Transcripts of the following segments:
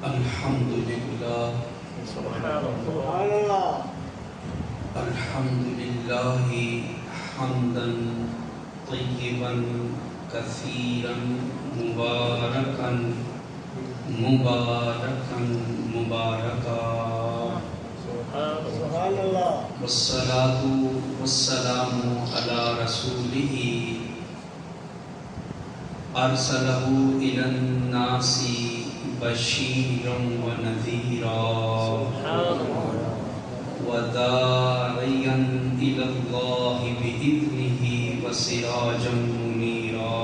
الحمد لله سبحان اللہ الحمد لله حمدا طيبا كثيرا مباركا سبحان اللہ والصلاة والسلام على رسوله أرسله إلى الناس بشيرا ونذيرا وداعيا إلى الله بإذنه وسراجا منيرا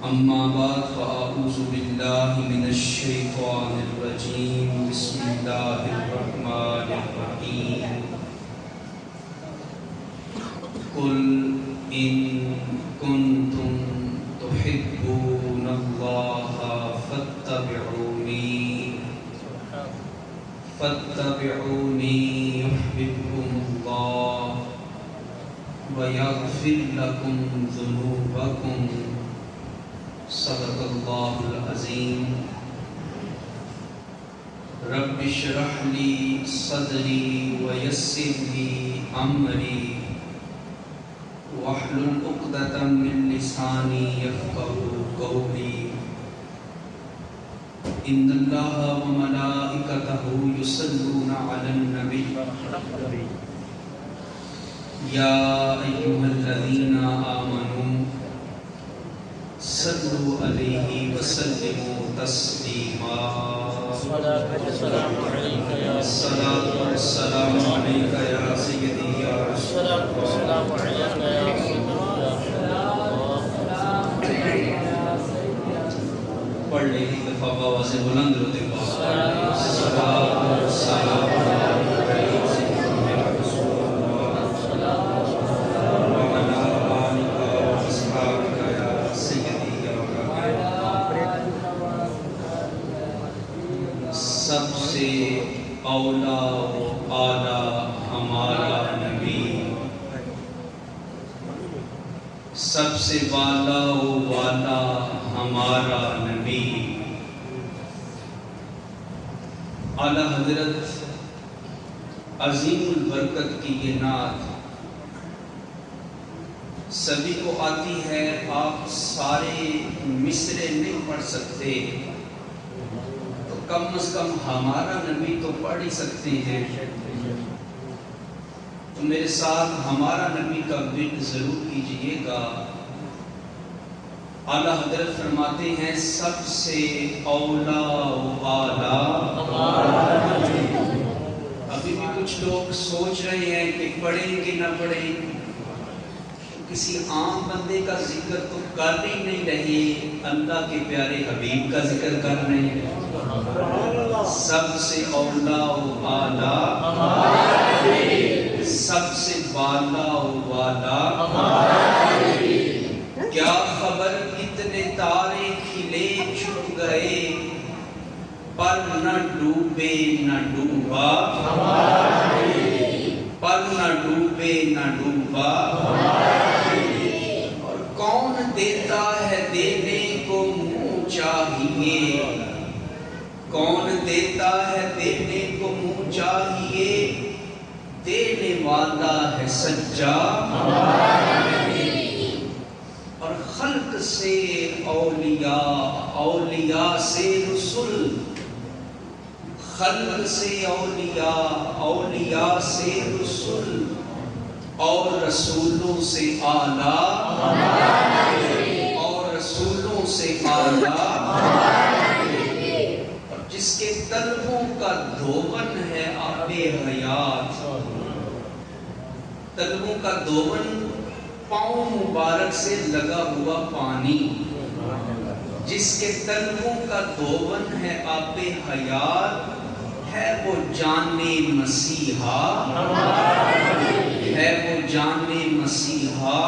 أما بعد فأعوذ بالله من الشيطان الرجيم بسم الله الرحمن الرحيم قل إن كنتم تحبون الله فاتبعوني يحببكم الله ويغفر لكم ذنوبكم صدق الله العظيم رب اشرح لي صدري ويسر لي أمري واحلل عقدة من لساني يفقهوا قولي إن الله وملائكته يصلون على النبي يا أيها الذين آمنوا صلوا عليه وسلموا تسليما الصلاة والسلام عليك يا سيدي يا رسول الله پڑھ لیں ایک دفعہ آواز بلند ہوتے الصلاة والسلام علیک یا رسول اللہ وعلی آلک واصحابک یا سیدی یا رسول۔ سب سے اولا و اعلیٰ ہمارا نبی، سب سے والا و والا ہمارا نبی، اعلی حضرت عظیم البرکت کی یہ نعت سبھی کو آتی ہے، آپ سارے مصرے نہیں پڑھ سکتے تو کم از کم ہمارا نبی تو پڑھ ہی سکتے ہیں، تو میرے ساتھ ہمارا نبی کا ورد ضرور کیجئے گا۔ اعلیٰ حضرت فرماتے ہیں سب سے اولا و اعلیٰ ہمارا نبی۔ ابھی بھی کچھ لوگ سوچ رہے ہیں کہ پڑھیں کہ نہ پڑھیں، کسی عام بندے کا ذکر تو کر ہی نہیں رہے، اللہ کے پیارے حبیب کا ذکر کر رہے ہیں۔ سب سے اولا و اعلیٰ ہمارا نبی، سب سے والا و والا ہمارا نبی۔ کیا خبر کتنے تارے کھلے چھپ گئے، پر نہ ڈوبے نہ ڈوبا ہمارا نبی، پر نہ ڈوبے نہ ڈوبا ہمارا نبی۔ اور کون دیتا ہے دینے کو منہ چاہیے، کون دیتا ہے دینے کو منہ چاہیے، دینے والا ہے سچا ہمارا نبی۔ اور خلق سے اولیاء، اولیاء سے رسول، خلق سے اولیاء، اولیاء سے رسول، اور رسولوں سے اعلیٰ ہمارا نبی، اور رسولوں سے اعلیٰ ہمارا نبی۔ اور جس کے طلبوں کا دھون ہے آب حیات، طلبوں کا دھون پاؤں مبارک سے لگا ہوا پانی، جس کے طلبوں کا دھون ہے آب حیات، ہے وہ جان مسیحا ہے وہ جان مسیحا۔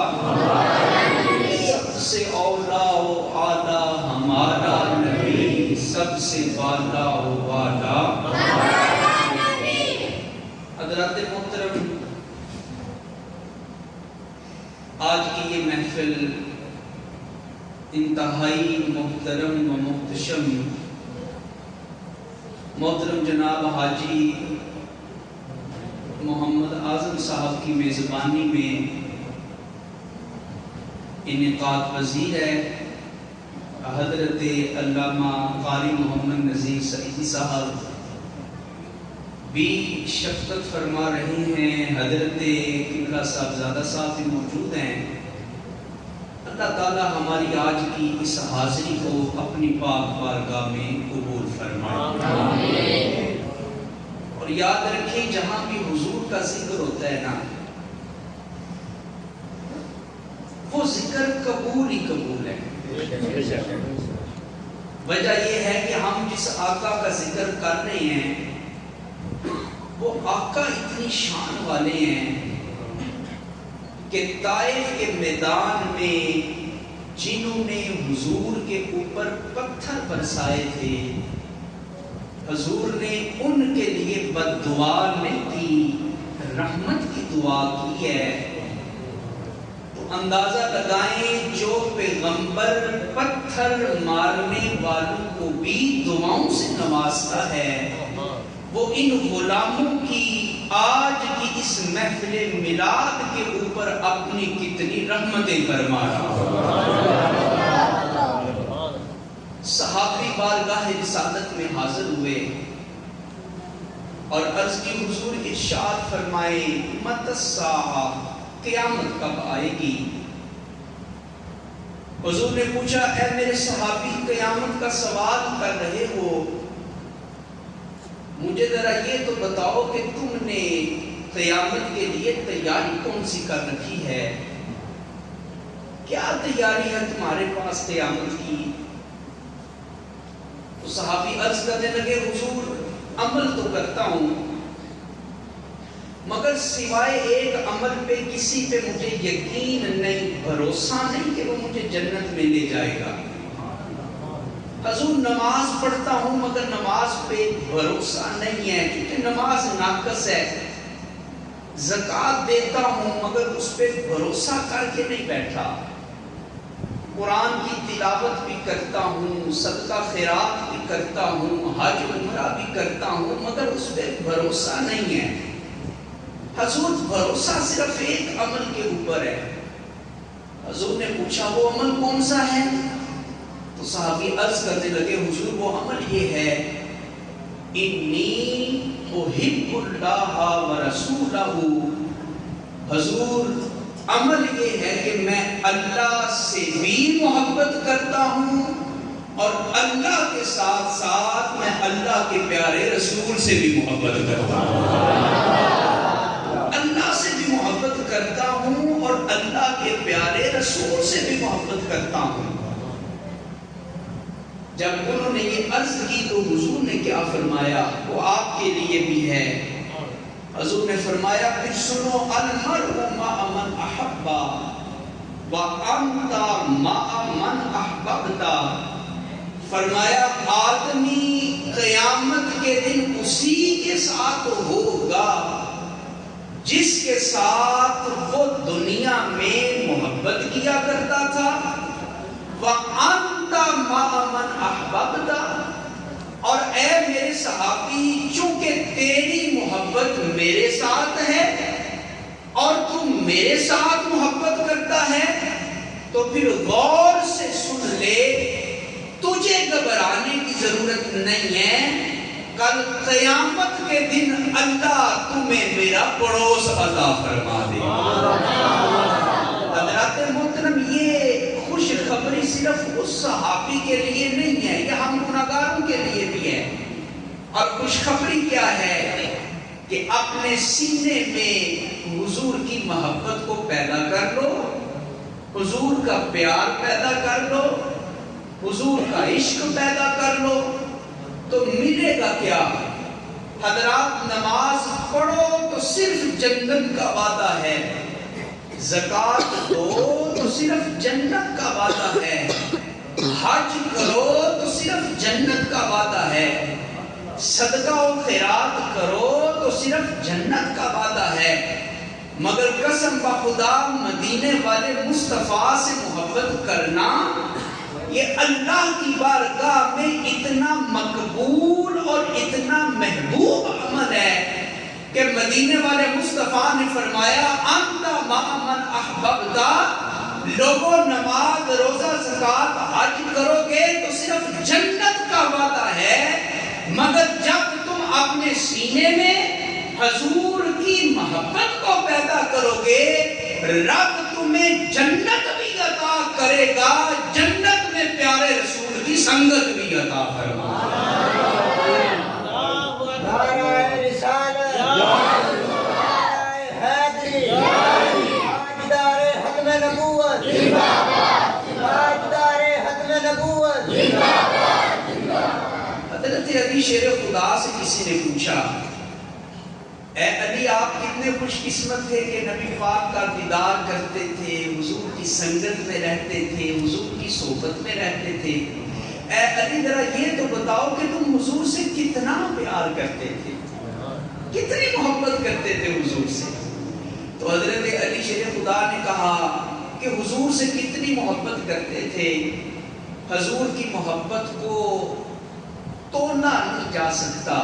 سب سے اولا و اعلیٰ ہمارا نبی، سب سے والا و والا ہمارا نبی۔ حضرات محترم، آج کی یہ محفل انتہائی محترم و محتشم محترم جناب حاجی محمد اعظم صاحب کی میزبانی میں انعقاد پذیر ہے حضرت علامہ قاری محمد نذیر سعیدی صاحب بھی شفقت فرما رہے ہیں، حضرت قبلہ صاحبزادہ صاحب بھی موجود ہیں۔ اللہ تعالی ہماری آج کی اس حاضری کو اپنی پاک بارگاہ میں قبول فرمائے، اور یاد رکھیں جہاں بھی حضور کا ذکر ہوتا ہے نا، وہ ذکر قبول ہی قبول ہے۔ وجہ یہ ہے کہ ہم جس آقا کا ذکر کر رہے ہیں وہ آقا اتنی شان والے ہیں کہ طائف کے میدان میں جنہوں نے حضور کے اوپر پتھر برسائے تھے، حضور نے ان کے لیے بد دعا نہیں کی، رحمت کی دعا کی ہے۔ تو اندازہ لگائیں جو پیغمبر پتھر مارنے والوں کو بھی دعاؤں سے نوازتا ہے، وہ ان غلاموں کی آج کی اس محفل میلاد کے اوپر اپنی کتنی رحمتیں فرما رہا۔ صحابی بارگاہ رسالت میں حاضر ہوئے اور عرض کی حضور ارشاد فرمائے متی الساعہ، قیامت کب آئے گی؟ حضور نے پوچھا اے میرے صحابی قیامت کا سوال کر رہے ہو، مجھے ذرا یہ تو بتاؤ کہ تم نے قیامت کے لیے تیاری کون سی کر رکھی ہے؟ کیا تیاری ہے تمہارے پاس قیامت کی؟ تو صحابی عرض کرنے لگے حضور عمل تو کرتا ہوں، مگر سوائے ایک عمل پہ کسی پہ مجھے یقین نہیں، بھروسہ نہیں کہ وہ مجھے جنت میں لے جائے گا۔ حضور نماز پڑھتا ہوں مگر نماز پہ بھروسہ نہیں ہے کیونکہ نماز ناقص ہے، زکوٰۃ دیتا ہوں مگر اس پہ بھروسہ کر کے نہیں بیٹھا، قرآن کی تلاوت بھی کرتا ہوں، صدقہ خیرات بھی کرتا ہوں، حج عمرہ بھی کرتا ہوں مگر اس پہ بھروسہ نہیں ہے۔ حضور بھروسہ صرف ایک عمل کے اوپر ہے۔ حضور نے پوچھا وہ عمل کون سا ہے؟ تو صحابی عرض کرنے لگے حضور وہ عمل یہ ہے انی احب اللہ ورسولہ، حضور عمل یہ ہے کہ میں اللہ سے بھی محبت کرتا ہوں اور اللہ کے ساتھ ساتھ میں اللہ کے پیارے رسول سے بھی محبت کرتا ہوں، اللہ سے بھی محبت کرتا ہوں اور اللہ کے پیارے رسول سے بھی محبت کرتا ہوں۔ جب انہوں نے یہ عرض کی تو حضور نے کیا فرمایا؟ وہ آپ کے لیے بھی ہے۔ حضور نے فرمایا پھر سنو المرء مع من احب وانت مع من احببت، فرمایا آدمی قیامت کے دن اسی کے ساتھ ہوگا جس کے ساتھ وہ دنیا میں محبت کیا کرتا تھا، وَأَنْتَ مَعَ مَنْ أَحْبَبْتَ، اور اے میرے صحابی چونکہ تیری محبت میرے ساتھ ہے اور تم میرے ساتھ محبت کرتا ہے تو پھر غور سے سن لے، تجھے گھبرانے کی ضرورت نہیں ہے، کل قیامت کے دن اللہ تمہیں میرا پڑوس عطا فرما دے۔ حضرات محترم یہ خوش خبری صرف اس صحابی کے لیے نہیں ہے، یہ ہم گناہگاروں کے لیے بھی ہے۔ اور خوش خبری کیا ہے کہ اپنے سینے میں حضور کی محبت کو پیدا کر لو، حضور کا پیار پیدا کر لو، حضور کا عشق پیدا کر لو تو ملے گا کیا؟ حضرات نماز پڑھو تو صرف جنت کا وعدہ ہے، زکوٰۃ دو تو صرف جنت کا وعدہ ہے، حج کرو تو صرف جنت کا وعدہ ہے، صدقہ و خیرات کرو تو صرف جنت کا وعدہ ہے، مگر قسم بخدا مدینے والے مصطفیٰ سے محبت کرنا یہ اللہ کی بارگاہ میں اتنا مقبول اور اتنا محبوب عمل ہے کہ مدینے والے مصطفیٰ نے فرمایا انت مع من احببتا، لوگوں نماز روزہ زکات حج کرو گے تو صرف جنت کا وعدہ ہے، مگر جب تم اپنے سینے میں حضور کی محبت کو پیدا کرو گے رب تمہیں جنت بھی عطا کرے گا، جنت میں پیارے رسول کی سنگت بھی عطا فرمائے گا۔ نعرہ رسالت، نعرہ حیدری، تاجدار ختم نبوت، تاجدار ختم نبوت۔ حضرت علی شیر خدا سے کسی نے پوچھا اے علی آپ کتنے خوش قسمت تھے کہ نبی پاک کا دیدار کرتے تھے، حضور کی سنگت میں رہتے تھے، حضور کی صحبت میں رہتے تھے، اے علی ذرا یہ تو بتاؤ کہ تم حضور سے کتنا پیار کرتے تھے، کتنی محبت کرتے تھے حضور سے؟ تو حضرت علی شیر خدا نے کہا کہ حضور سے کتنی محبت کرتے تھے، حضور کی محبت کو تولا نہیں جا سکتا،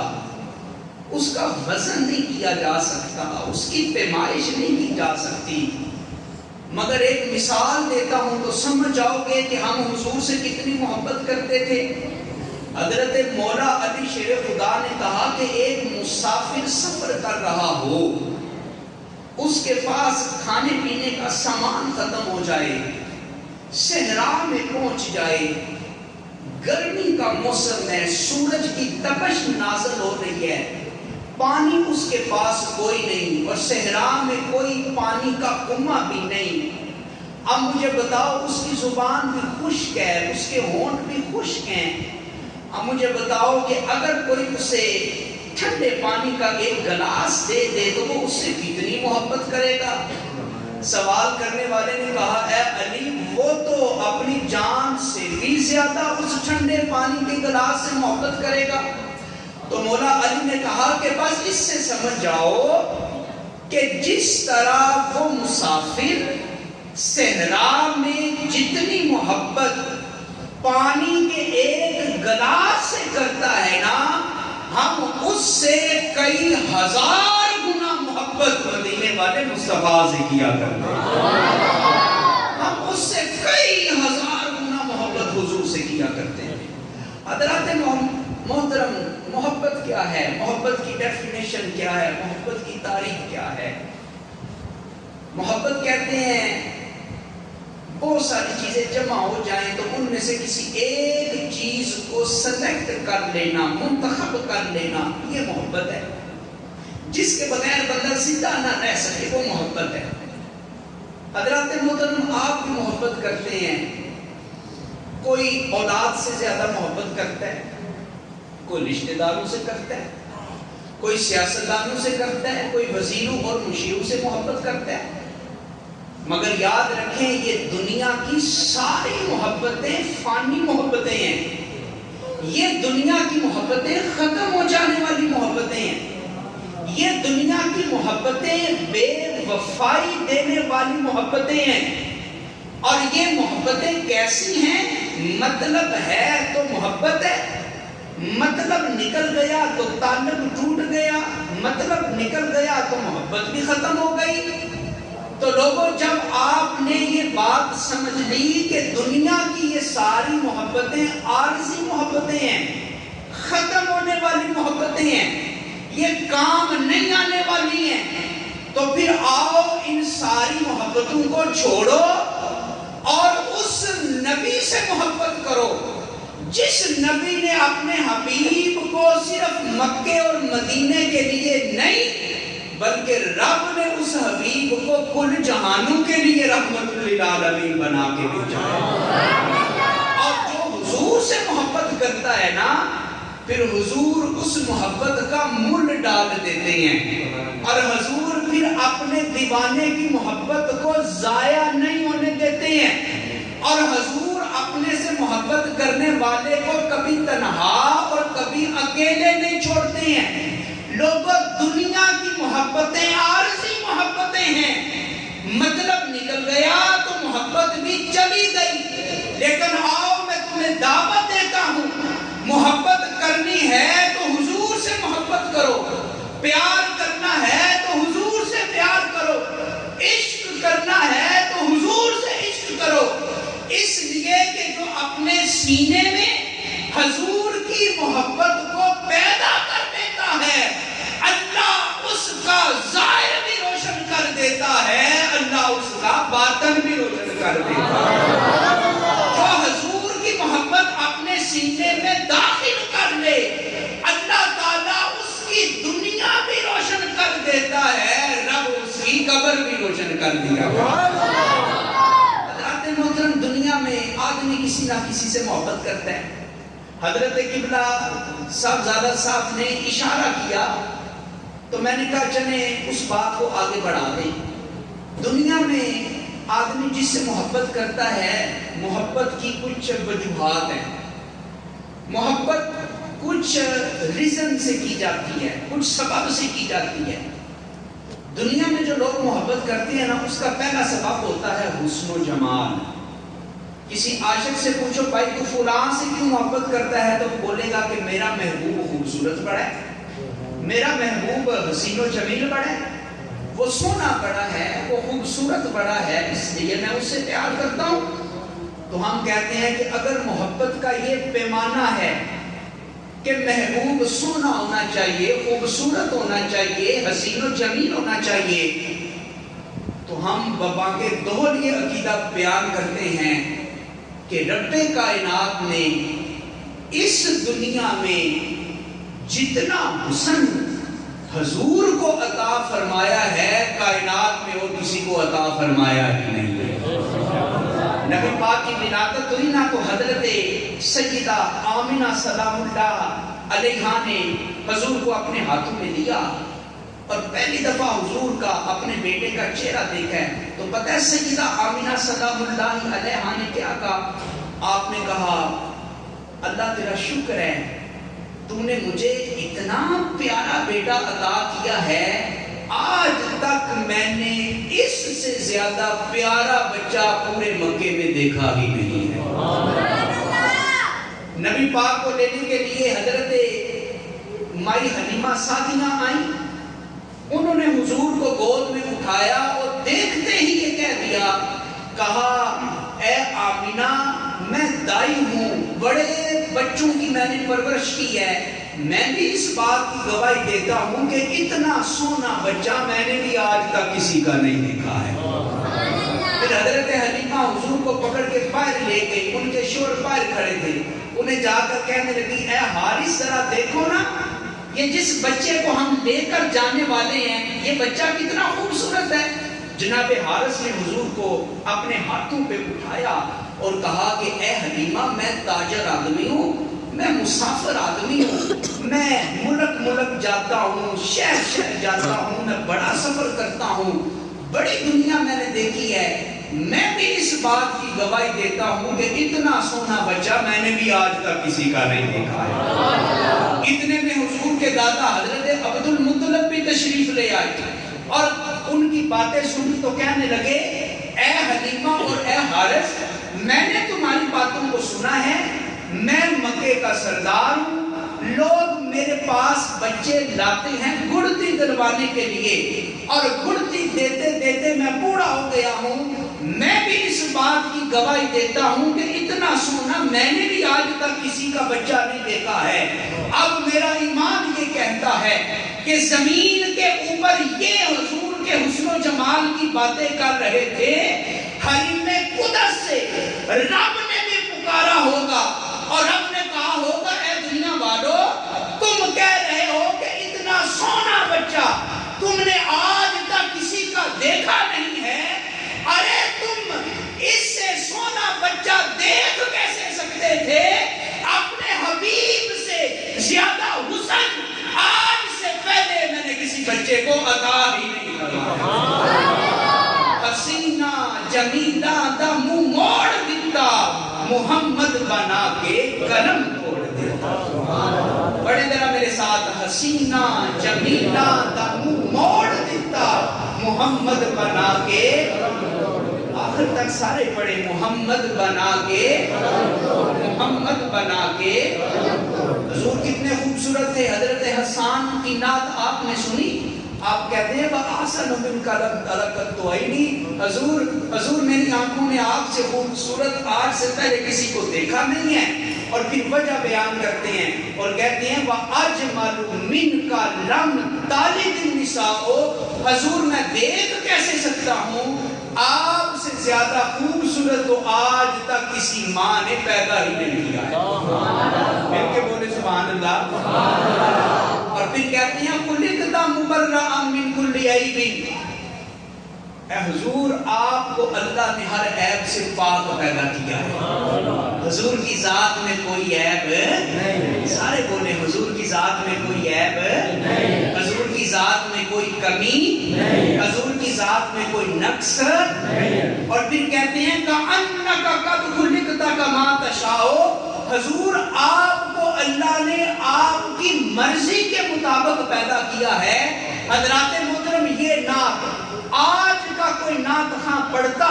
اس کا وزن نہیں کیا جا سکتا، اس کی پیمائش نہیں کی جا سکتی، مگر ایک مثال دیتا ہوں تو سمجھ جاؤ گے کہ ہم حضور سے کتنی محبت کرتے تھے۔ حضرت مولا علی شیر خدا نے کہا کہ ایک مسافر سفر کر رہا ہو، اس کے پاس کھانے پینے کا سامان ختم ہو جائے، صحرا میں پہنچ جائے، گرمی کا موسم ہے، سورج کی تپش نازل ہو رہی ہے، پانی اس کے پاس کوئی نہیں اور صحرا میں کوئی پانی کا کنواں بھی نہیں۔ اب مجھے بتاؤ اس کی زبان بھی خشک ہے، اس کے ہونٹ بھی خشک ہیں، اب مجھے بتاؤ کہ اگر کوئی اسے ٹھنڈے پانی کا ایک گلاس دے دے تو وہ اس سے کتنی محبت کرے گا؟ سوال کرنے والے نے کہا اے علی وہ تو اپنی جان سے بھی زیادہ اس ٹھنڈے پانی کے گلاس سے محبت کرے گا۔ تو مولا علی نے کہا کہ بس اس سے سمجھ جاؤ کہ جس طرح وہ مسافر صحرا میں جتنی محبت پانی کے ایک گلاس سے کرتا ہے نا، ہم اس سے کئی ہزار گنا محبت مدینے والے مصطفیٰ سے کیا کرتے ہیں، ہم اس سے کئی ہزار گنا محبت حضور سے کیا کرتے ہیں۔ حضرات محترم، محبت کیا ہے؟ محبت کی ڈیفینیشن کیا ہے؟ محبت کی تعریف کیا ہے؟ محبت کہتے ہیں بہت ساری چیزیں جمع ہو جائیں تو ان میں سے کسی ایک چیز کو سلیکٹ کر لینا، منتخب کر لینا، یہ محبت ہے۔ جس کے بغیر بندہ زندہ نہ رہ سکے وہ محبت ہے۔ حضرات محترم آپ بھی محبت کرتے ہیں، کوئی اولاد سے زیادہ محبت کرتا ہے، کوئی رشتہ داروں سے کرتا ہے، کوئی سیاستدانوں سے کرتا ہے، کوئی وزیروں اور مشیروں سے محبت کرتا ہے، مگر یاد رکھیں یہ دنیا کی ساری محبتیں فانی محبتیں ہیں، یہ دنیا کی محبتیں ختم ہو جانے والی محبتیں ہیں، یہ دنیا کی محبتیں بے وفائی دینے والی محبتیں ہیں۔ اور یہ محبتیں کیسی ہیں؟ مطلب ہے تو محبت ہے، مطلب نکل گیا تو تعلق ٹوٹ گیا، مطلب نکل گیا تو محبت بھی ختم ہو گئی۔ تو لوگوں جب آپ نے یہ بات سمجھ لی کہ دنیا کی یہ ساری محبتیں عارضی محبتیں ہیں، ختم ہونے والی محبتیں ہیں، یہ کام نہیں آنے والی ہیں، تو پھر آؤ ان ساری محبتوں کو چھوڑو اور اس نبی سے محبت کرو جس نبی نے اپنے حبیب کو صرف مکے اور مدینے کے لیے نہیں بلکہ رب نے اس حبیب کو کل جہانوں کے لیے رحمت للعالمین بنا کے بھیجا ہے۔ اور جو حضور سے محبت کرتا ہے نا، پھر حضور اس محبت کا مل ڈال دیتے ہیں اور حضور پھر اپنے دیوانے کی محبت کو ضائع نہیں ہونے دیتے ہیں، اور حضور اپنے سے محبت کرنے والے کو کبھی تنہا اور کبھی اکیلے نہیں چھوڑتے ہیں۔ لوگوں دنیا کی محبتیں عارضی محبتیں ہیں، مطلب نکل گیا تو محبت بھی چلی گئی، لیکن آؤ میں اپنے سینے میں حضور کی محبت کو پیدا کر دیتا ہے، اللہ اس کا ظاہر بھی روشن کر دیتا ہے، اللہ اس کا باطن بھی روشن کر دیتا ہے۔ جو حضور کی محبت اپنے سینے میں داخل کر لے، اللہ تعالیٰ اس کی دنیا بھی روشن کر دیتا ہے، رب اس کی قبر بھی روشن کر دیا۔ حضرات محترم، دنیا میں آدمی کسی نہ کسی سے محبت کرتا ہے۔ حضرت قبلہ صاحبزادہ صاحب نے اشارہ کیا تو میں نے کہا چلیں اس بات کو آگے بڑھا دیں۔ دنیا میں آدمی جس سے محبت کرتا ہے، محبت کی کچھ وجوہات ہیں، محبت کچھ ریزن سے کی جاتی ہے، کچھ سبب سے کی جاتی ہے۔ دنیا میں جو لوگ محبت کرتے ہیں نا، اس کا پہلا سبب ہوتا ہے حسن و جمال۔ کسی عاشق سے پوچھو بھائی تو فلاں سے کیوں محبت کرتا ہے، تو بولے گا کہ میرا محبوب خوبصورت بڑا ہے، میرا محبوب حسین و جمیل بڑا ہے، وہ سونا بڑا ہے، وہ خوبصورت بڑا ہے، اس لیے میں اس سے پیار کرتا ہوں۔ تو ہم کہتے ہیں کہ اگر محبت کا یہ پیمانہ ہے کہ محبوب سونا ہونا چاہیے، خوبصورت ہونا چاہیے، حسین و جمیل ہونا چاہیے، تو ہم بابا کے دوہر یہ عقیدہ بیان کرتے ہیں کہ رب کائنات نے اس دنیا میں جتنا حسن حضور کو عطا فرمایا ہے، کائنات میں اور کسی کو عطا فرمایا ہی نہیں ہے۔ نبی پاک کی ولادت ہوئی نا، تو حضرت سیدہ آمنہ سلام اللہ علیہا نے حضور کو اپنے ہاتھوں میں لیا اور پہلی دفعہ حضور کا اپنے بیٹے کا چہرہ دیکھا ہے تو پتہ ہے سیدہ آمنہ سلام اللہ علیہا نے کیا کہا؟ آپ نے کہا اللہ تیرا شکر ہے، تو نے مجھے اتنا پیارا بیٹا عطا کیا ہے، آج تک میں نے اس سے زیادہ پیارا بچہ پورے مکے میں دیکھا ہی نہیں ہے۔ نبی پاک کو لینے کے لیے حضرت مائی حلیمہ سعدیہ آئیں، انہوں نے حضور کو گود میں اٹھایا اور دیکھتے ہی یہ کہہ دیا، کہا اے آمینہ میں دائی ہوں، بڑے بچوں کی میں نے پرورش کی ہے، میں بھی اس بات کی گواہی دیتا ہوں کہ اتنا سونا بچہ میں نے بھی آج تک کسی کا نہیں دیکھا ہے۔ پھر حضرت حلیمہ حضور کو پکڑ کے باہر لے گئی، ان کے شوہر باہر کھڑے تھے، انہیں جا کر کہنے لگی اے حارث ذرا دیکھو نا، یہ جس بچے کو ہم لے کر جانے والے ہیں یہ بچہ کتنا خوبصورت ہے۔ جناب حارث نے حضور کو اپنے ہاتھوں پہ اٹھایا اور کہا کہ اے حلیمہ میں تاجر آدمی ہوں، میں مسافر آدمی ہوں، میں ملک ملک جاتا ہوں، شہر شہر جاتا ہوں، میں بڑا سفر کرتا ہوں، بڑی دنیا میں نے دیکھی ہے، میں بھی اس بات کی گواہی دیتا ہوں کہ اتنا سونا بچہ میں نے بھی آج تک کسی کا نہیں دیکھا ہے۔ اتنے میں حضور کے دادا حضرت عبد المطلب بھی تشریف لے آئے اور ان کی باتیں سنی تو کہنے لگے اے حلیمہ اور اے حارث، میں نے تمہاری باتوں کو سنا ہے، میں مکے کا سردار ہوں، لوگ میرے پاس بچے لاتے ہیں گڑتی دلوانے کے لیے اور گڑتی دیتے دیتے میں بوڑھا ہو گیا ہوں، میں بھی اس بات کی گواہی دیتا ہوں کہ اتنا سونا میں نے بھی آج تک کسی کا بچہ نہیں دیکھا ہے۔ اب میرا ایمان یہ کہتا ہے کہ زمین کے اوپر یہ حضور کے حسن و جمال کی باتیں کر رہے تھے، حریم قدس سے رب نے بھی پکارا ہوگا اور رب نے کہا ہوگا اے دنیا والو، تم کہہ رہے ہو کہ اتنا سونا بچہ تم نے آج تک کسی کا دیکھا نہیں ہے، ارے تم اس سے سونا بچہ دیکھ کیسے سکتے تھے؟ اپنے حبیب سے زیادہ حسن آج سے پہلے میں نے کسی بچے کو عطا ہی نہیں کیا۔ حسینہ جمیلہ دا منہ موڑ دیتا، محمد بنا کے قلم توڑ دیتا۔ بڑے ذرا میرے ساتھ، حسینہ جمیلہ دا منہ موڑ دیتا، محمد بنا کے، آخر تک سارے پڑھے، محمد بنا کے، محمد بنا کے۔ حضور کتنے خوبصورت تھے۔ حضرت حسان کی نعت آپ نے سنی؟ آپ کہتے ہیں وَأَحْسَنُ مِنْكَ لَمْ عَيْنِي، حضور میری آنکھوں نے آپ سے خوبصورت آج سے پہلے کسی کو دیکھا نہیں ہے. اور پھر وجہ بیان کرتے ہیں اور کہتے ہیں وَأَجْمَلُ مِنْكَ لَمْ تَلِدِ النِّسَاءُ، حضور میں دیکھ کیسے سکتا ہوں آپ سے زیادہ خوبصورت تو آج تک کسی ماں نے پیدا ہی نہیں کیا ہے. مل کے بولے سبحان اللہ. اور پھر کہتے ہیں خُلِقْتَ مُبَرَّأً مِنْ كُلِّ عَيْبٍ، اے حضور آپ کو اللہ نے ہر عیب سے پاک پیدا کیا ہے. حضور کی ذات میں کوئی عیب نہیں. سارے بولے حضور کی ذات میں کوئی عیب نہیں، حضور کی ذات میں کوئی کمی نہیں، حضور کی ذات میں کوئی نقص نہیں. اور پھر کہتے ہیں کَأَنَّكَ قَدْ خُلِقْتَ كَمَا تَشَاءُ، حضور آپ کو اللہ نے آپ کی مرضی کے مطابق پیدا کیا ہے. حضرات محترم یہ نعت آج کا کوئی نعت خاں پڑھتا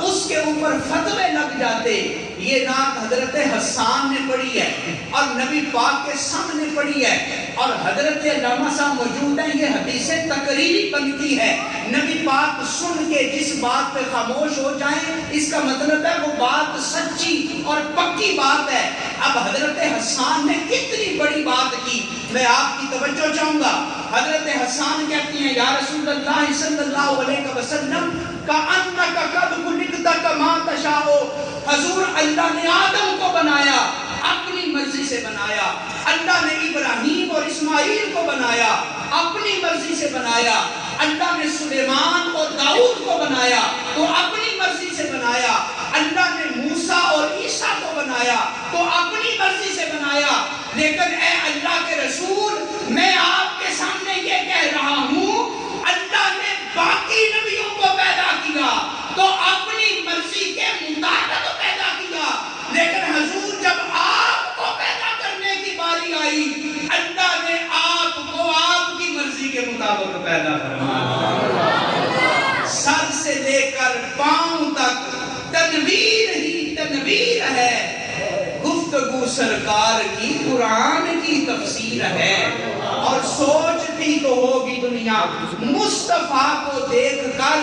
اس کے اوپر فتوے لگ جاتے. یہ نعت حضرت حسان نے پڑھی ہے اور نبی پاک کے سامنے پڑھی ہے اور حضرت علامہ صاحب موجود ہیں. یہ حدیث تقریری بنتی ہے. نبی پاک سن کے جس بات پہ خاموش ہو جائیں اس کا مطلب ہے وہ بات سچی اور پکی بات ہے. اب حضرت حسان نے کتنی بڑی بات کی، میں آپ کی توجہ چاہوں گا. حضرت حسان کہتی ہیں یا رسول اللہ صلی اللہ علیہ وسلم کَأَنَّكَ قَدْ خُلِقْتَ كَمَا تَشَاءُ، حضور اللہ نے آدم کو بنایا اپنی مرضی سے بنایا، اللہ نے ابراہیم اور اسماعیل کو بنایا اپنی مرضی سے بنایا، اللہ نے سلیمان اور داؤد کو بنایا تو اپنی مرضی سے بنایا، اللہ نے موسیٰ اور عیسیٰ کو بنایا تو اپنی مرضی سے بنایا. لیکن اے اللہ کے رسول میں آپ کے سامنے یہ کہہ رہا ہوں اللہ نے باقی نبیوں کو پیدا کیا تو اپنی مرضی کے مطابق پیدا کیا، لیکن حضور جب آپ کو پیدا کرنے کی باری آئی اللہ نے آپ کو آپ کی مرضی کے مطابق پیدا فرمایا. سر سے لے کر پاؤں تک تنویر ہی تنویر ہے. گفتگو سرکار کی قرآن کی تفسیر ہے اور سوچتی تو ہوگی دنیا مصطفیٰ کو دیکھ کر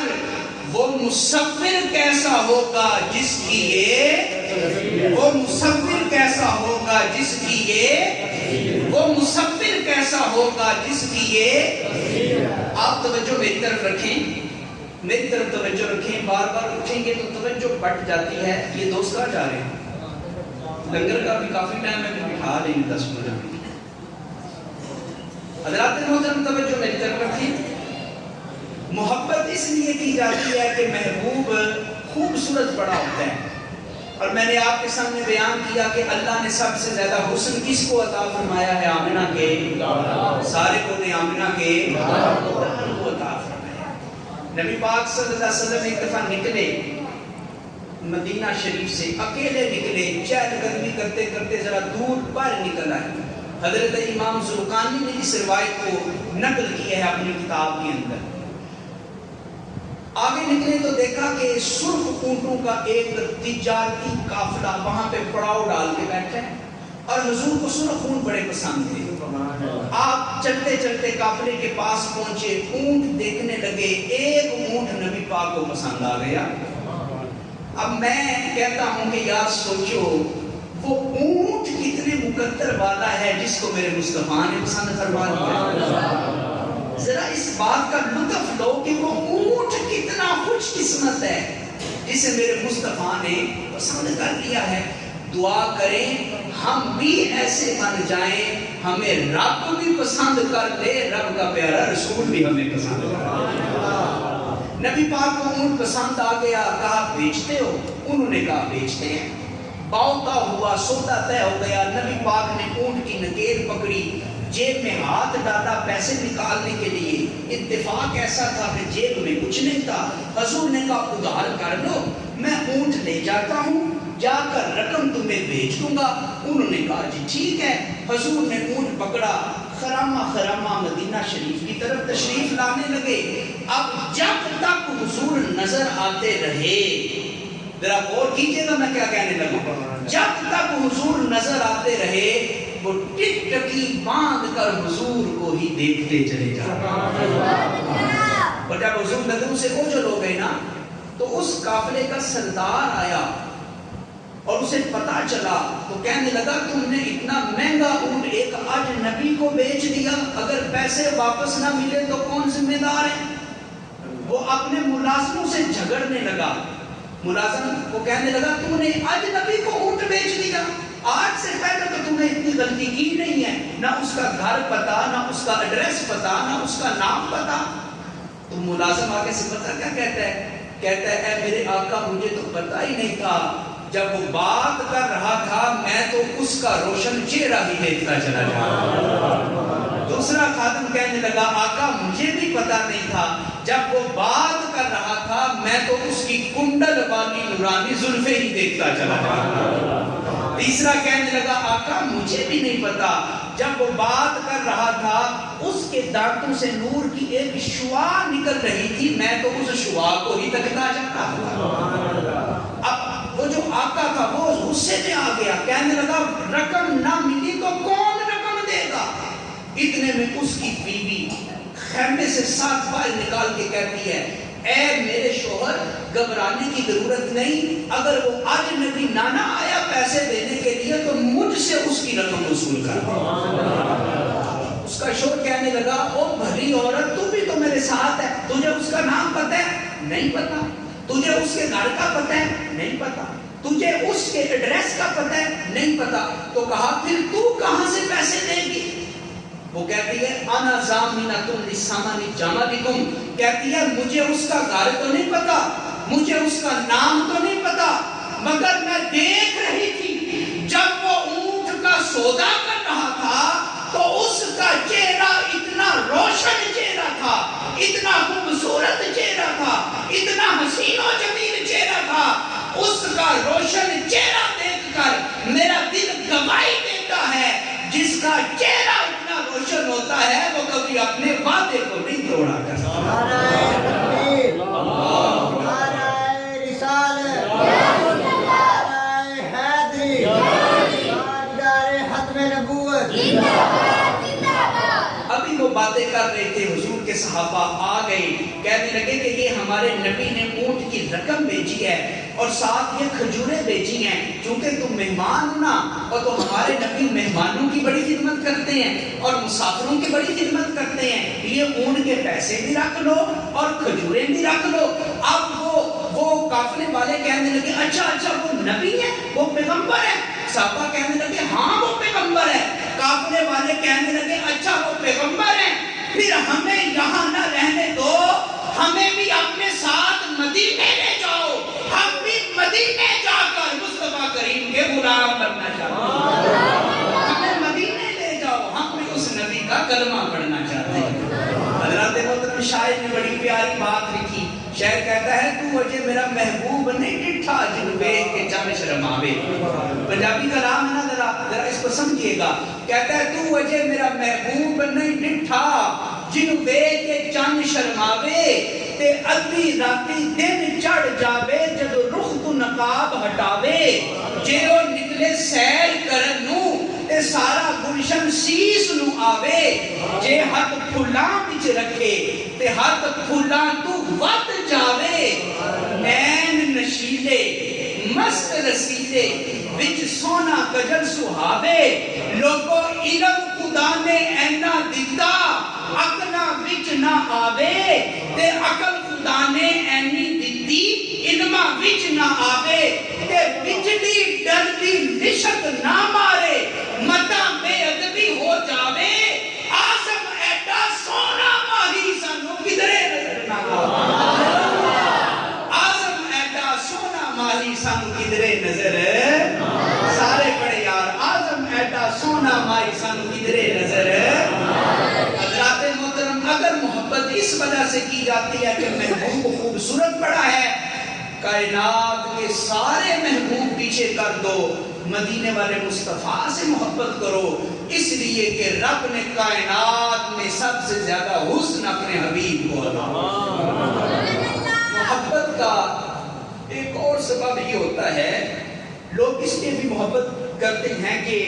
وہ مصور کیسا ہوگا جس کی یہ، وہ مصور کیسا ہوگا جس کی یہ، وہ مصور کیسا ہوگا جس کی یہ. آپ توجہ میری طرف رکھیں، میری طرف توجہ رکھیں. بار بار اٹھیں گے تو توجہ بٹ جاتی ہے. یہ دوست کہاں جا رہے ہیں؟ لنگر کا بھی کافی ٹائم ہے، بٹھا لیں گے 10 منٹ. حضرات محترم توجہ میری طرف رکھیں. محبت اس لیے کی جاتی ہے کہ محبوب خوبصورت بڑا ہوتا ہے. اور میں نے آپ کے سامنے بیان کیا کہ اللہ نے سب سے زیادہ حسن کس کو عطا فرمایا ہے؟ آمنہ کے سارے کو نے آمنہ کے کو عطا فرمایا. نبی پاک صلی اللہ علیہ وسلم ایک دفعہ نکلے مدینہ شریف سے، اکیلے نکلے، چہل قدمی کرتے کرتے ذرا دور پر نکل آئے. حضرت امام زرقانی نے اس روایت کو نقل کیا ہے اپنی کتاب کے اندر. آگے نکلے تو دیکھا کہ سرخ اونٹوں کا ایک تجارتی قافلہ وہاں پہ پڑاؤ ڈال کے بیٹھے اور حضور کو سرخ اونٹ بڑے پسند تھے. آپ چلتے چلتے قافلے کے پاس پہنچے، اونٹ دیکھنے لگے. ایک اونٹ نبی پاک کو پسند آ گیا. اب میں کہتا ہوں کہ یار سوچو وہ اونٹ کتنے مقدر والا ہے جس کو میرے مصطفیٰ نے پسند فرما دیا. ذرا اس بات کا لطف لو کہ وہ اونٹ کتنا خوش قسمت ہے جسے میرے مصطفیٰ نے پسند کر لیا ہے. دعا کریں ہم بھی ایسے بن جائیں ہمیں رب بھی پسند کر لے، رب کا پیارا رسول بھی ہمیں پسند کر لے. نبی پاک کو اونٹ پسند آ گیا. کہا بیچتے ہو؟ انہوں نے کہا بیچتے ہیں. باؤتا ہوا سودا طے ہو گیا. نبی پاک نے اونٹ کی نکیل پکڑی، جیب میں ہاتھ ڈالا پیسے نکالنے کے لیے. اتفاق ایسا تھا کہ جیب میں کچھ نہیں تھا. حضور نے کہا ادھار کر لو، میں اونٹ لے جاتا ہوں، جا کر رقم تمہیں بھیج دوں گا. انہوں نے کہا جی ٹھیک ہے. حضور نے اونٹ پکڑا، خرامہ خرامہ مدینہ شریف کی طرف تشریف لانے لگے. اب جب تک حضور نظر آتے رہے، ذرا غور کیجئے گا میں کیا کہنے لگا، جب تک حضور نظر آتے رہے وہ ٹک ٹکی باندھ کر حضور کو ہی دیکھتے چلے جاتے ہیں۔ اور جب حضور نظروں سے اوجھل ہو گئے نا تو اس قافلے کا سردار آیا اور اسے پتا چلا تو کہنے لگا تم نے اتنا مہنگا اونٹ ایک اجنبی کو بیچ دیا، اگر پیسے واپس نہ ملے تو کون ذمہ دار ہے؟ وہ اپنے ملازموں سے جھگڑنے لگا، ملازم کو کہنے لگا تم نے اجنبی کو اونٹ بیچ دیا، آج سے پہلے تو تم نے اتنی غلطی کی نہیں ہے، نہ اس کا گھر پتا، نہ اس کا ایڈریس پتا، نہ اس کا نام پتا۔ تو ملازم آگے سے پتا کیا کہتا ہے؟ کہتا ہے اے میرے آقا مجھے تو پتا ہی نہیں تھا، جب وہ بات کر رہا تھا میں تو اس کا روشن چہرہ ہی دیکھتا چلا جا رہا۔ دوسرا خادم کہنے لگا آقا مجھے بھی پتا نہیں تھا، جب وہ بات کر رہا تھا میں تو اس کی کنڈل والی نورانی زلفیں ہی دیکھتا چلا جا رہا۔ تیسرا کہنے لگا آقا مجھے بھی نہیں پتا، جب وہ بات کر رہا تھا اس کے دانتوں سے نور کی ایک شعاع نکل رہی تھی، میں تو اس شعاع کو ہی تکتا جاتا تھا۔ اب وہ جو آقا تھا وہ غصے میں آ گیا، کہنے لگا رقم نہ ملی تو کون رقم دے گا؟ اتنے میں اس کی بیوی خیمے سے 7 بال نکال کے کہتی ہے اے میرے شوہر گھبرانے کی ضرورت نہیں، اگر وہ اجنبی نانا آیا پیسے دینے کے لیے تو مجھ سے اس کی رقم وصول کر۔ اس کا شوہر کہنے لگا او بھلی عورت تو بھی تو میرے ساتھ ہے، تجھے اس کا نام پتہ ہے؟ نہیں پتا۔ تجھے اس کے گھر کا پتہ ہے؟ نہیں پتا۔ تجھے اس کے ایڈریس کا پتہ ہے؟ نہیں پتا۔ تو کہا پھر تو کہاں سے پیسے دے گی؟ وہ کہتی ہے انا ضامنۃ لثمن جملکم، کہتی ہے مجھے اس کا گھر تو نہیں پتا، مجھے اس کا نام تو نہیں پتا، مگر میں دیکھ رہی تھی جب وہ اونٹ کا سودا کر رہا تھا تو اس کا چہرہ اتنا روشن چہرہ تھا، اتنا خوبصورت چہرہ تھا، اتنا حسین و جمیل چہرہ تھا، اس کا روشن چہرہ دیکھ کر میرا دل گواہی دیتا ہے جس کا چہرہ اتنا روشن ہوتا ہے وہ کبھی اپنے وعدے کو نہیں توڑا کرتا۔ نعرہ تکبیر، نعرہ رسالت، نعرہ حیدری، تاجدار ختم نبوت۔ ابھی وہ باتیں کر رہے تھے، حضور کے صحابہ آ گئے، کہنے لگے کہ یہ ہمارے نبی نے اونٹ کی رقم بھیجی ہے اور ساتھ یہ کھجوریں بھیجی ہیں، چونکہ تم مہمان ہو نا، اور تو ہمارے نبی مہمانوں کی بڑی خدمت کرتے ہیں اور مسافروں کی بڑی خدمت کرتے ہیں، یہ اونٹ کے پیسے بھی رکھ لو اور کھجوریں بھی رکھ لو۔ اب وہ قافلے والے کہنے لگے اچھا وہ نبی ہے، وہ پیغمبر ہے؟ صحابہ کہنے لگے ہاں وہ پیغمبر ہے۔ قافلے والے کہنے لگے اچھا وہ پیغمبر ہیں، پھر ہمیں یہاں نہ رہنے دو، ہمیں بھی اپنے ساتھ مدینے لے جاؤ، ہم بھی مدینے جا کر مصطفیٰ کریم کے غلام بننا چاہتے ہیں، ہمیں مدینے لے جاؤ، ہم بھی اس نبی کا کلمہ پڑھنا چاہتے ہیں۔ حضرات محترم شاعر نے بڑی پیاری بات لکھی، شاعر کہتا ہے تو وجہ میرا محبوب نہیں ڈٹھا جن بیگ کے چم شرماوے۔ پنجابی کلام ہے نا، ذرا اس کو سمجھیے گا، کہتا ہے تو وجہ میرا محبوب نہیں ڈٹھا جن بیگ کے چم شرماوے، تے ادھی راتی دن چڑھ جاوے جدو رخ تو نقاب ہٹاوے، جے او نکلے سیر کرن نو تے سارا گلشن سیس نو آوے، جے ہاتھ پھلاں وچ رکھے تے ہاتھ پھلاں تو ود جاوے، نین نشیلے مست رسیلے وچ سونا کجل سہاوے، لوگو علم خدا نے اینا دیتا عقلاں وچ نہ آوے، تے عقل خدا نے اینی دیتی علماں وچ نہ آوے، تے بجلی ڈردی لشک نہ مارے متا بے ادبی ہو جاوے، آزم ایڈا سونا ماہی سانو کدرے نظر نہ آوے، آزم ایڈا سونا ماہی سانو کدرے نظر، سارے پڑے یار آزم ایڈا سونا ماہی سانو کدرے نظر۔ حضرات محترم اگر محبت اس وجہ سے کی جاتی ہے کہ محبوب خوبصورت پڑا ہے، کائنات کے سارے محبوب پیچھے کر دو، مدینے والے مصطفیٰ سے محبت کرو، اس لیے کہ رب نے کائنات میں سب سے زیادہ حسن اپنے حبیب کو عطا۔ محبت کا ایک اور سبب یہ ہوتا ہے، لوگ اس لیے بھی محبت کرتے ہیں کہ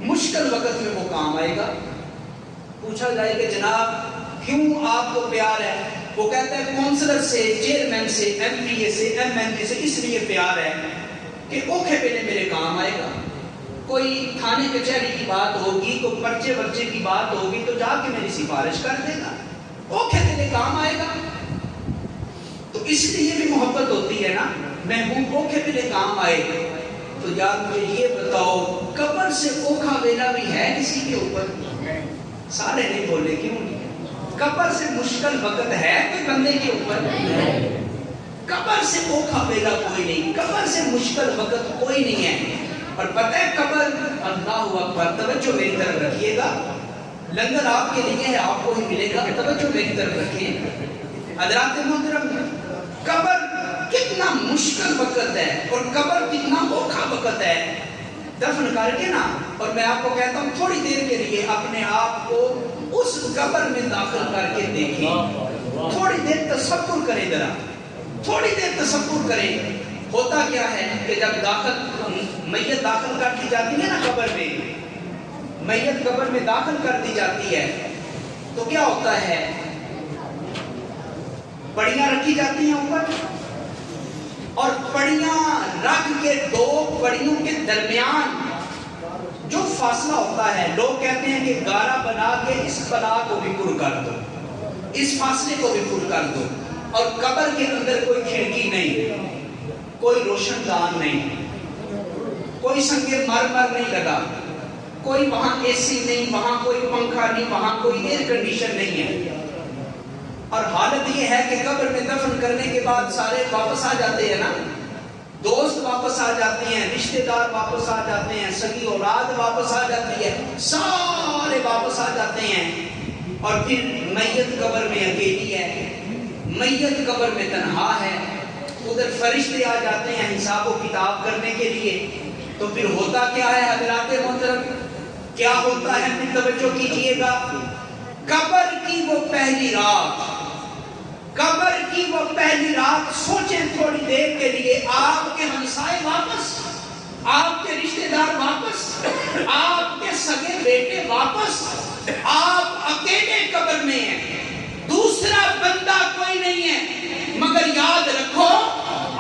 مشکل وقت میں وہ کام آئے گا. پوچھا جائے کہ جناب کیوں آپ کو پیار ہے؟ وہ کہتا ہے کونسلر سے، چیئرمین سے، ایم پی اے سے، ایم این اے سے اس لیے پیار ہے کہ اوکھے پہلے میرے کام آئے گا. کوئی تھانے کچہری کی بات ہوگی، کوئی پرچے ورچے کی بات ہوگی تو جا کے میری سفارش کر دے گا، اوکھے پہلے کام آئے گا. تو اس لیے بھی محبت ہوتی ہے نا، محبوب اوکھے پہلے کام آئے. تو یار مجھے یہ بتاؤ قبر سے اوکھا ویلا بھی ہے کسی کے اوپر؟ سارے نہیں بولے کیوں نہیں؟ قبر سے مشکل وقت ہے کوئی بندے کے اوپر؟ قبر سے اوکھا ویلا کوئی نہیں، قبر سے مشکل وقت کوئی نہیں ہے. اور پتہ ہے قبر، اللہ اکبر، توجہ میری طرف رکھیے گا، لنگر آپ کے لیے ہے، آپ کو ہی ملے گا، توجہ میری طرف رکھیے. حضرات محترم، قبر کتنا مشکل وقت ہے اور قبر کتنا اوکھا وقت ہے. دفن کر کے نا، اور میں آپ کو کہتا ہوں تھوڑی دیر کے لیے اپنے آپ کو اس قبر میں داخل کر کے دیکھیں، تھوڑی دیر تصور کریں، ذرا تھوڑی دیر تصور کریں. ہوتا کیا ہے کہ جب میت داخل کر دی جاتی ہے نا قبر میں، میت قبر میں داخل کر دی جاتی ہے تو کیا ہوتا ہے؟ پڑیاں رکھی جاتی ہیں اوپر، اور پڑیاں رکھ کے دو پڑیوں کے درمیان جو فاصلہ ہوتا ہے، لوگ کہتے ہیں کہ گارا بنا کے اس پلا کو بھی پر کر دو، اس فاصلے کو بھی پر کر دو. اور قبر کے اندر کوئی کھڑکی نہیں، کوئی روشن دان نہیں، کوئی سنگ مرمر نہیں لگا، کوئی وہاں اے سی نہیں، وہاں کوئی پنکھا نہیں، وہاں کوئی ایئر کنڈیشن نہیں ہے. اور حالت یہ ہے کہ قبر میں دفن کرنے کے بعد سارے واپس آ جاتے ہیں نا، دوست واپس آ جاتے ہیں، رشتہ دار واپس آ جاتے ہیں، سگی اولاد واپس آ جاتی ہے، سارے واپس آ جاتے ہیں. اور پھر میت قبر میں اکیلی ہے، میت قبر میں تنہا ہے. ادھر فرشتے آ جاتے ہیں حساب و کتاب کرنے کے لیے. تو پھر ہوتا کیا ہے حضرات محترم؟ کیا ہوتا ہے پھر توجہ کیجئے گا. قبر کی وہ پہلی رات، قبر کی وہ پہلی رات، سوچیں تھوڑی دیر کے لیے، آپ کے ہمسائے واپس، آپ کے رشتہ دار واپس، آپ کے سگے بیٹے واپس، آپ اکیلے قبر میں ہیں، دوسرا بندہ کوئی نہیں ہے. مگر یاد رکھو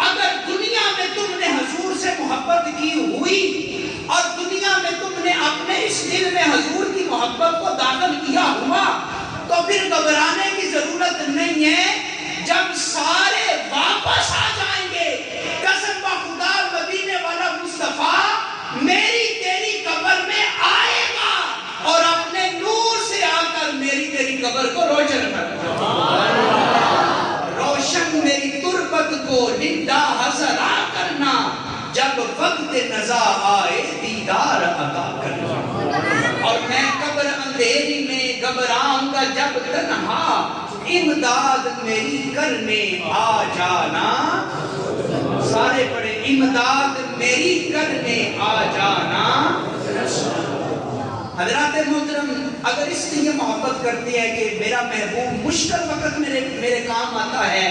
اگر دنیا میں تم نے حضور سے محبت کی ہوئی اور دنیا میں تم نے اپنے اس دل میں حضور کی محبت کو داخل کیا ہوا تو پھر گھبرانے کی ضرورت نہیں ہے. جب سارے واپس آ جائیں گے، قسم خدا مدینے والا مصطفیٰ میری تیری قبر میں آئے گا اور اپنے نور سے آ کر میری تیری قبر کو روشن کر روشن میری تربت کو نڈا حسرا کرنا، جب وقت نزا آئے دیدار عطا کرنا. اور میں قبر اندھیری میں گھبراؤں گا جب تنہا، امداد میری کرنے آ جانا. سارے پڑھے، امداد میری کرنے آ جانا. حضرات محترم، اگر اس لیے محبت کرتی ہے کہ میرا محبوب مشکل وقت میرے کام آتا ہے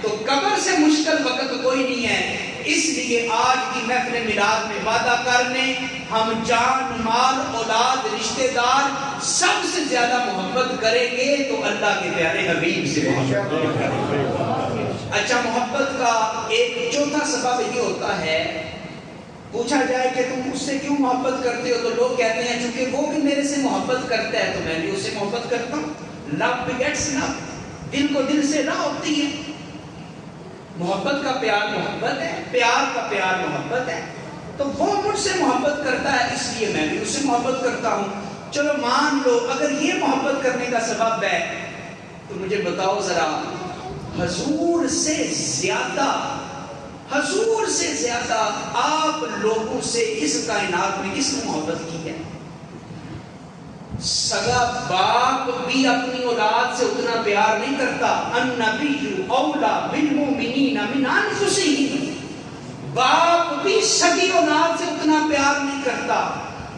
تو قبر سے مشکل وقت کوئی نہیں ہے. اس لیے آج کی محفل میلاد میں وعدہ کرنے، ہم جان مال اولاد رشتہ دار سب سے زیادہ محبت کریں گے تو اللہ کے پیارے حبیب سے محبت کریں گے. اچھا، محبت کا ایک چوتھا سبب یہ ہوتا ہے، پوچھا جائے کہ تم اس سے کیوں محبت کرتے ہو تو لوگ کہتے ہیں چونکہ وہ بھی میرے سے محبت کرتا ہے تو میں بھی اس سے محبت کرتا ہوں. لو بگیٹس لو، دل کو دل سے راہ ہوتی ہے. محبت کا پیار محبت ہے، پیار کا پیار محبت ہے. تو وہ مجھ سے محبت کرتا ہے اس لیے میں بھی اس سے محبت کرتا ہوں. چلو مان لو اگر یہ محبت کرنے کا سبب ہے تو مجھے بتاؤ ذرا، حضور سے زیادہ آپ لوگوں سے اس کائنات میں کس نے محبت کی ہے؟ سگا باپ بھی اپنی اولاد سے اتنا پیار نہیں کرتا. النبی اولا بالمؤمنین من انفسہم، باپ بھی سگی اولاد سے اتنا پیار نہیں کرتا،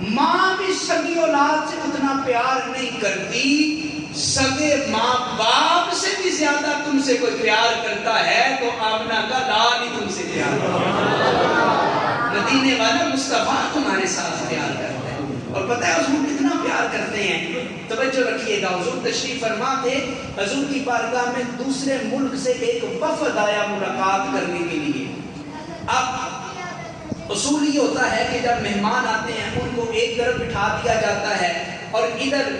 ماں بھی سگی اولاد سے اتنا پیار نہیں کرتی. سگے ماں باپ سے بھی زیادہ تم سے کوئی پیار کرتا ہے تو آمنہ کا لال ہی تم سے پیار کرتا ہے. مدینے والا مصطفیٰ تمہارے ساتھ پیار کرتا ہے. اور پتہ ہے حضور کتنا پیار کرتے ہیں. توجہ رکھیے گا, حضور تشریف فرما تھے, حضور کی بارگاہ میں دوسرے ملک سے ایک وفد آیا ملاقات کرنے کے لیے. اب اصول یہ ہوتا ہے کہ جب مہمان آتے ہیں ان کو ایک طرف بٹھا دیا جاتا ہے اور ادھر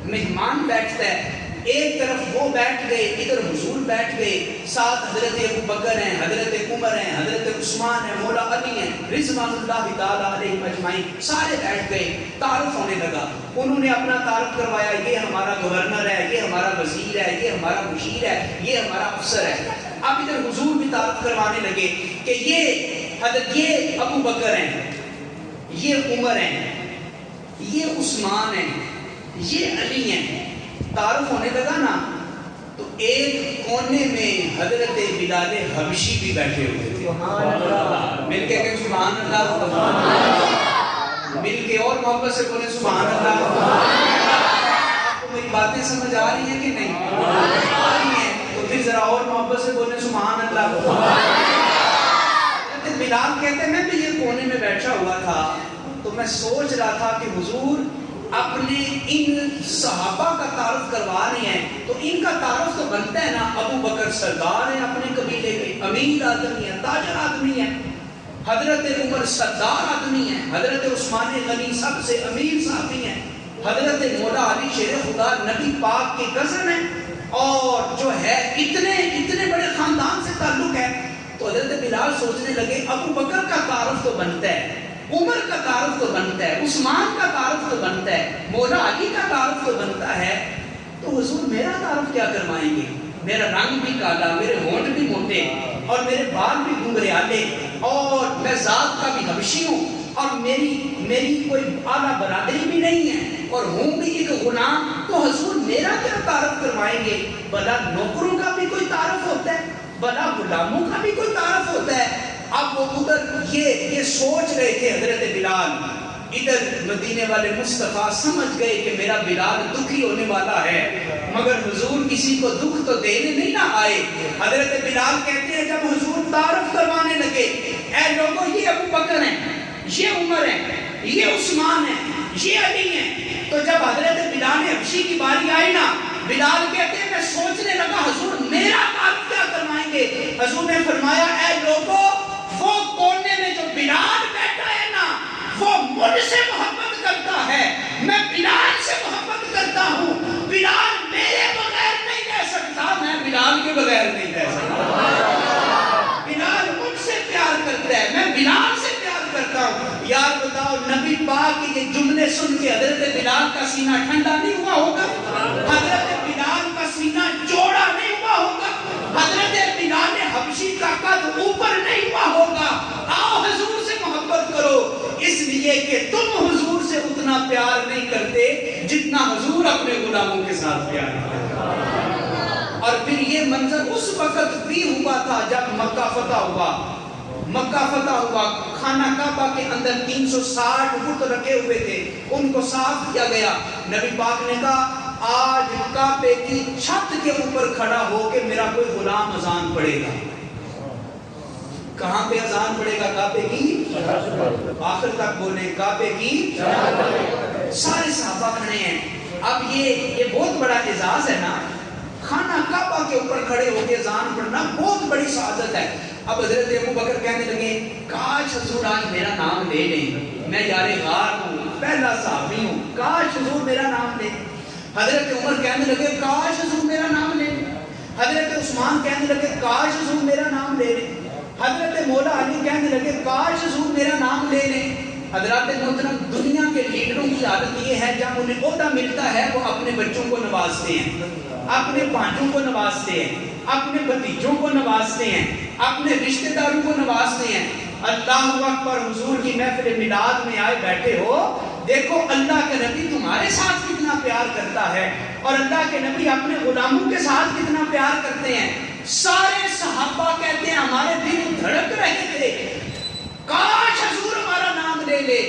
مہمان بیٹھتا ہے, ایک طرف وہ بیٹھ گئے, ادھر حضور بیٹھ گئے, ساتھ حضرت ابو بکر ہیں, حضرت عمر ہیں, حضرت عثمان ہیں, مولا علی ہیں, رضوان اللہ تعالیٰ علیہم اجمعین, سارے بیٹھ گئے. تعارف ہونے لگا, انہوں نے اپنا تعارف کروایا, یہ ہمارا گورنر ہے, یہ ہمارا وزیر ہے, یہ ہمارا مشیر ہے, یہ ہمارا افسر ہے. اب ادھر حضور بھی تعارف کروانے لگے کہ یہ ابو بکر ہیں, یہ عمر ہیں, یہ عثمان ہیں, یہ علی ہیں. تعارف ہونے لگا نا, تو ایک کونے میں حضرت بلال حبشی بھی بیٹھے ہوئے تھے. مل کے کہ سبحان اللہ, مل کے اور محبت سے بولے سبحان اللہ. آپ کو میری باتیں سمجھ آ رہی ہیں کہ نہیں آ رہی ہیں؟ تو پھر ذرا اور محبت سے بولے سبحان اللہ. بلال کہتے میں بھی یہ کونے میں بیٹھا ہوا تھا تو میں سوچ رہا تھا کہ حضور اپنے ان صحابہ کا تعارف کروا رہے ہیں, تو ان کا تعارف تو بنتا ہے نا. ابو بکر سردار ہیں اپنے قبیلے کے, امیر آدمی ہیں, تاجر آدمی ہیں. حضرت عمر سردار آدمی ہیں, حضرت عثمان غنی سب سے امیر صحابی ہیں, حضرت مولا علی شیر خدا نبی پاک کے کزن ہیں, اور جو ہے اتنے بڑے خاندان سے تعلق ہے. تو حضرت بلال سوچنے لگے ابو بکر کا تعارف تو بنتا ہے, عمر کا تعارف تو بنتا ہے, عثمان کا تعارف تو بنتا ہے, مولا علی کا تعارف تو بنتا ہے, تو حضور میرا تعارف کیا کروائیں گے؟ میرا رنگ بھی کالا, میرے ہونٹ بھی موٹے, اور میرے بال بھی گھنگریالے, اور میں ذات کا بھی حبشی ہوں, اور میری کوئی اعلیٰ برادری بھی نہیں ہے, اور ہوں بھی ایک غلام, تو حضور میرا کیا تعارف کروائیں گے؟ بھلا نوکروں کا بھی کوئی تعارف ہوتا ہے, بھلا غلاموں کا بھی کوئی تعارف ہوتا ہے. اب وہ ادھر یہ سوچ رہے تھے حضرت بلال, ادھر مدینے والے مصطفیٰ سمجھ گئے کہ میرا بلال دکھی ہونے والا ہے, مگر حضور کسی کو دکھ تو دینے نہیں نہ آئے. حضرت بلال کہتے ہیں جب حضور تعارف کروانے لگے, اے لوگوں یہ ابو بکر ہیں, یہ عمر ہیں, یہ عثمان ہیں, یہ علی ہیں, تو جب حضرت بلال حبشی کی باری آئی نا, بلال کہتے ہیں میں سوچنے لگا حضور میرا تعارف کیا کروائیں گے. حضور نے فرمایا اے لوگوں, وہ کونے میں جو بلال بیٹھا ہے نا, وہ مجھ سے محبت کرتا ہے, میں بلال سے محبت کرتا ہوں. بلال میرے بغیر نہیں رہ سکتا, میں بلال کے بغیر نہیں رہ سکتا. بلال مجھ سے پیار کرتا ہے, میں بلال سے پیار کرتا ہوں. یار بتاؤ, نبی پاک کے یہ جملے سن کے حضرت بلال کا سینہ ٹھنڈا نہیں ہوا ہوگا؟ حضرت بلال کا سینہ چوڑا نہیں ہوا ہوگا؟ حضرت بلال حبشی کا قد اوپر نہیں ہوا ہوگا؟ آؤ حضور سے محبت کرو, اس لیے کہ تم حضور سے اتنا پیار نہیں کرتے جتنا حضور اپنے غلاموں کے ساتھ پیار کرتے. اور پھر یہ منظر اس وقت بھی ہوا تھا جب مکہ فتح ہوا. مکہ فتح ہوا, خانہ کعبہ کے اندر 360 بت رکھے ہوئے تھے, ان کو صاف کیا گیا. نبی پاک نے کہا آج کعبے کی چھت کے اوپر کھڑا ہو کے میرا کوئی غلام اذان پڑھے گا. کہاں پہ اذان پڑھے گا؟ کعبے کی, آخر تک بولے کعبے کی. سارے صحابہ کھڑے ہیں. اب یہ بہت بڑا اعزاز ہے نا, خانہ کعبہ کے اوپر کھڑے ہو کے اذان پڑھنا بہت بڑی سعادت ہے. اب حضرت ابو بکر کہنے لگے کاش حضور آج میرا نام لے لیں, میں یار غار ہوں, پہلا صحابی ہوں, کاش حضور میرا نام لے. حضرت عمر کہنے لگے کاش حضور میرا نام لے لیں. حضرت عثمان کہنے لگے کاش حضور میرا نام لے لیں. حضرت مولا علی کہنے لگے کاش حضور میرا نام لے لیں. حضرات محترم, دنیا کے لیڈروں کی عادت یہ ہے جب انہیں عہدہ ملتا ہے وہ اپنے بچوں کو نوازتے ہیں, اپنے بھانجوں کو نوازتے ہیں, اپنے بھتیجوں کو نوازتے ہیں, اپنے رشتہ داروں کو نوازتے ہیں. اللہ اکبر, حضور کی محفل میلاد میں آئے بیٹھے ہو, دیکھو اللہ کے نبی تمہارے ساتھ کتنا پیار کرتا ہے, اور اللہ کے نبی اپنے غلاموں کے ساتھ کتنا پیار کرتے ہیں. سارے صحابہ کہتے ہیں ہمارے دل دھڑک رہے تھے, کاش حضور ہمارا نام لے لے.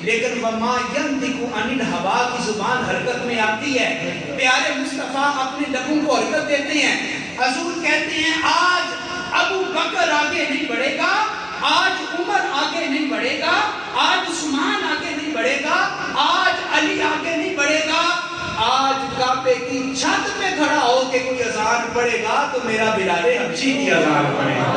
لیکن وما ینطق عن الہوا کی زبان حرکت میں آتی ہے. پیارے مصطفیٰ اپنے لبوں کو حرکت دیتے ہیں. حضور کہتے ہیں آج ابو بکر آگے نہیں بڑھے گا, آج عمر آگے نہیں بڑھے گا, آج عثمان آگے نہیں بڑھے گا, آج پڑے گا تو میرا بلال حبشی کی اذان پڑے گا،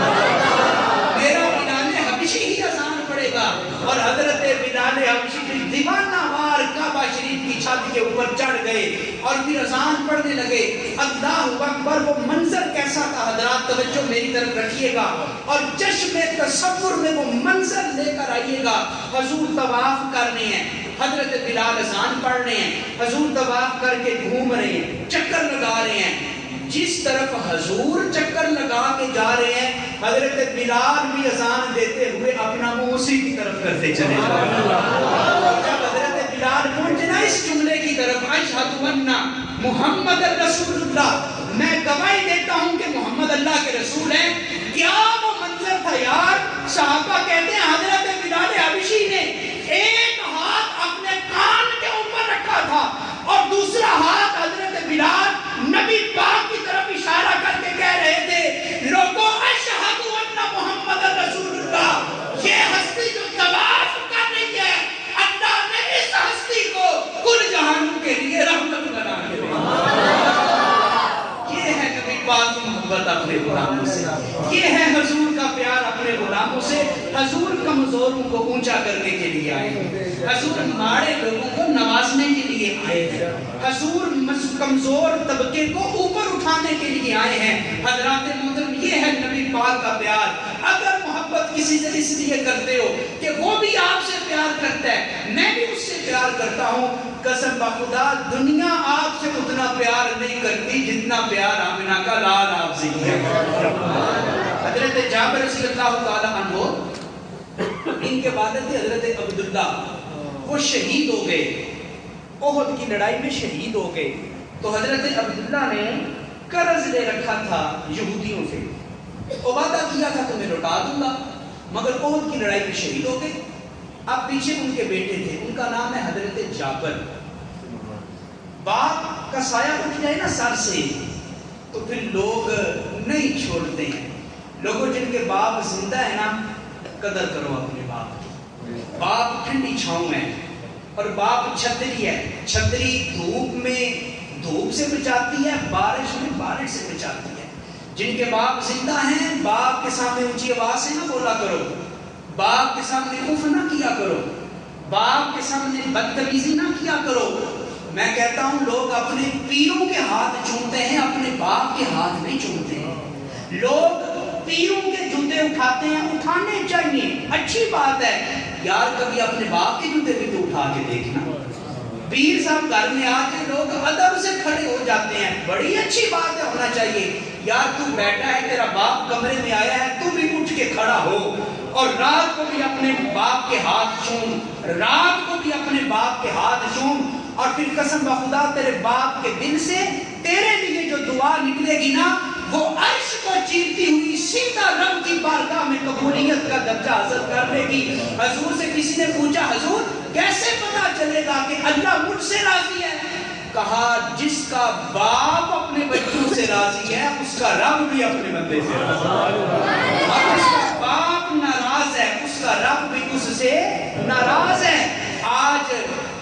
میرا بلال حبشی کی اذان پڑے گا۔ اور حضرت بلال حبشی دیوانہ وار کعبہ شریف کی چھت کے اوپر چڑھ گئے اور پھر اذان پڑھنے لگے۔ اللہ اکبر، وہ منظر کیسا تھا حضرات، توجہ میری طرف رکھیے گا اور چشم تصور میں وہ منظر لے کر آئیے گا۔ حضور طواف کرنے ہیں، حضرت بلال اذان پڑھ رہے ہیں، حضور طواف کر کے گھوم رہے ہیں، چکر لگا رہے ہیں۔ جس طرف حضور چکر لگا کے جا رہے ہیں، حضرت بلال بھی اذان دیتے ہوئے اپنا منہ اسی کی طرف کرتے چلے جا رہے ہیں۔ جب حضرت بلال پہنچنا اس جملے کی طرف، اشہد ان محمد رسول اللہ، میں گواہی دیتا ہوں کہ محمد اللہ کے رسول ہیں، کیا وہ منظر تھا یار۔ صحابہ کہتے ہیں حضرت بلال حبشی نے ایک ہاتھ اپنے کان کے اوپر رکھا تھا اور دوسرا ہاتھ حضرت بلال نبی پاک کی طرف اشارہ کر کے کہہ رہے تھے، لوگوں اشہد ان محمد رسول اللہ، یہ ہستی جو طواف کر رہی ہے، اللہ نے اس ہستی کو کل جہانوں کے لیے رحمت بنا کے بھیجا۔ یہ ہے نبی پاک کی محبت اپنے غلاموں سے، یہ ہے حضور کا پیار اپنے غلاموں سے۔ حضور کمزوروں کو اونچا کرنے کے لیے آئے ہیں، حضور ماڑے لوگوں کو نوازنے کے لیے آئے ہیں، حضور کمزور طبقے کو اوپر اٹھانے کے لیے آئے ہیں۔ حضرات محترم، یہ ہے نبی پاک کا پیار۔ اگر محبت کسی سے اس لیے کرتے ہو کہ وہ بھی آپ سے پیار کرتا ہے، میں بھی اس سے پیار کرتا ہوں، قسم بخدا دنیا آپ سے اتنا پیار نہیں کرتی جتنا پیار آمنہ کا لال آپ سے کیا۔ حضرت جابر رضی اللہ تعالیٰ عنہ، ان کے والد تھے حضرت عبداللہ، وہ شہید ہو گئے، احد کی لڑائی میں شہید ہو گئے۔ تو حضرت عبداللہ نے قرض لے رکھا تھا یہودیوں سے، وہ وعدہ کیا تھا تمہیں لوٹا دوں گا، مگر احد کی لڑائی میں شہید ہو گئے۔ اب پیچھے ان کے بیٹے تھے، ان کا نام ہے حضرت جابر۔ باپ کا سایہ اٹھ جائے نا سر سے تو پھر لوگ نہیں چھوڑتے ہیں۔ لوگوں جن کے باپ زندہ ہے نا، قدر کرو اپنے باپ کی۔ باپ ٹھنڈی چھاؤں ہے اور باپ چھتری ہے، چھتری دھوپ میں دھوپ سے بچاتی ہے، بارش میں بارش سے بچاتی ہے۔ جن کے باپ زندہ ہیں، باپ کے سامنے اونچی آواز سے نہ بولا کرو، باپ کے سامنے اف نہ کیا کرو، باپ کے سامنے بدتمیزی نہ کیا کرو۔ میں کہتا ہوں لوگ اپنے پیروں کے ہاتھ چومتے ہیں، اپنے باپ کے ہاتھ نہیں چومتے ہیں۔ لوگ پیروں کے جوتے اٹھاتے ہیں، اٹھانے چاہیے، اچھی بات ہے یار، کبھی اپنے باپ کے جوتے بھی تو اٹھا کے دیکھنا۔ پیر صاحب گھر میں آ کے لوگ ادب سے کھڑے ہو جاتے ہیں، بڑی اچھی بات ہے، ہونا چاہیے یار۔ تو بیٹھا ہے، تیرا باپ کمرے میں آیا ہے، تو بھی اٹھ کے کھڑا ہو اور رات کو بھی اپنے باپ کے ہاتھ چوم، رات کو بھی اپنے باپ کے ہاتھ چوم، اور پھر قسم بخدا تیرے باپ کے دل سے تیرے لیے جو دعا نکلے گی نا، وہ عرش کو چیرتی ہوئی سیدھا رب کی بارگاہ میں قبولیت کا درجہ حاصل کر لے گی۔ حضور سے کسی نے پوچھا، حضور کیسے پتا چلے گا کہ اللہ مجھ سے راضی ہے؟ کہا جس کا باپ اپنے بچوں سے راضی ہے، اس کا رب بھی اپنے بندے سے راضی ہے۔ اور اس کا باپ ناراض ہے، اس کا رب بھی اس سے ناراض ہے۔ آج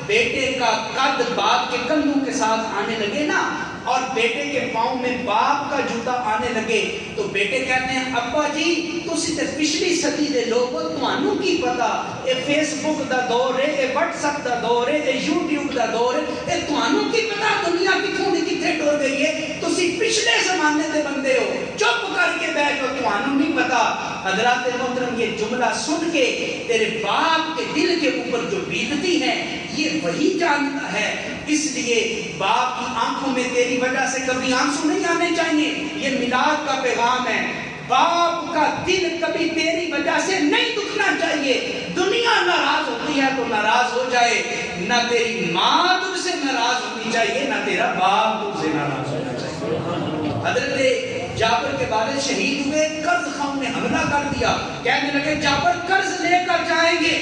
بیٹے کا قد باپ کے کندھوں کے ساتھ آنے لگے نا، اور بیٹے کے پاؤں میں باپ کا جوتا آنے لگے تو بیٹے کہتے ہیں ابا جی تسی تے پچھلی صدی دے لوگ تانوں کی پتا، اے فیس بک دا دور ہے، اے واٹس ایپ دا دور ہے، اے یوٹیوب دا دور ہے، اے تانوں کی پتا دنیا کتھوں دی کتھے ٹر گئی ہے، تسی پچھلے زمانے دے بندے ہو، چپ کر کے بیٹھ جاؤ، تانوں نہیں پتا۔ حضرات محترم، یہ جملہ سن کے تیرے باپ کے دل کے اوپر جو بیتتی ہے یہ وہی جانتا ہے۔ اس لیے باپ کی آنکھوں میں تیری وجہ سے کبھی آنسو نہیں آنے چاہیے، یہ میلاد کا پیغام ہے۔ باپ کا دل کبھی تیری وجہ سے نہیں دکھنا چاہیے۔ دنیا ناراض ہوتی ہے تو ناراض ہو جائے، نہ تیری ماں تجھ سے ناراض ہونی چاہیے، نہ تیرا باپ تجھ سے ناراض ہونا چاہیے۔ حضرت جابر کے والد شہید ہوئے، قرض خواہوں نے حملہ کر دیا، کہنے لگے جابر قرض لے کر جائیں گے،